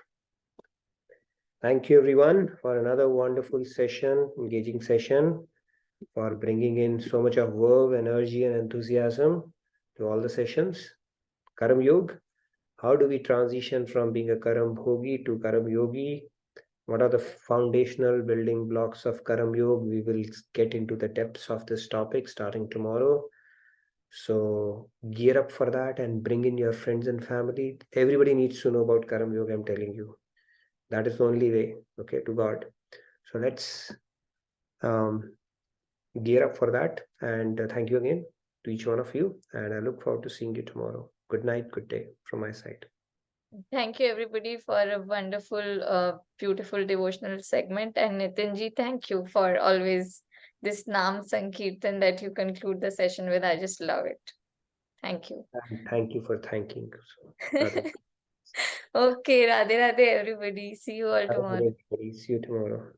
Speaker 1: Thank you everyone for another wonderful session, engaging session, for bringing in so much of verve, energy and enthusiasm to all the sessions. Karam Yog, how do we transition from being a Karam Bhogi to Karam Yogi? What are the foundational building blocks of Karam Yoga? We will get into the depths of this topic starting tomorrow. So gear up for that and bring in your friends and family. Everybody needs to know about Karam Yoga, I'm telling you. That is the only way, okay, to God. So let's gear up for that. And thank you again to each one of you. And I look forward to seeing you tomorrow. Good night, good day from my side.
Speaker 2: Thank you everybody for a wonderful, beautiful devotional segment. And Nitinji, thank you for always this Nam Sankirtan that you conclude the session with. I just love it. Thank you.
Speaker 1: And thank you for thanking. So,
Speaker 2: Okay, Radhe Radhe everybody. See you all tomorrow.
Speaker 1: See you tomorrow.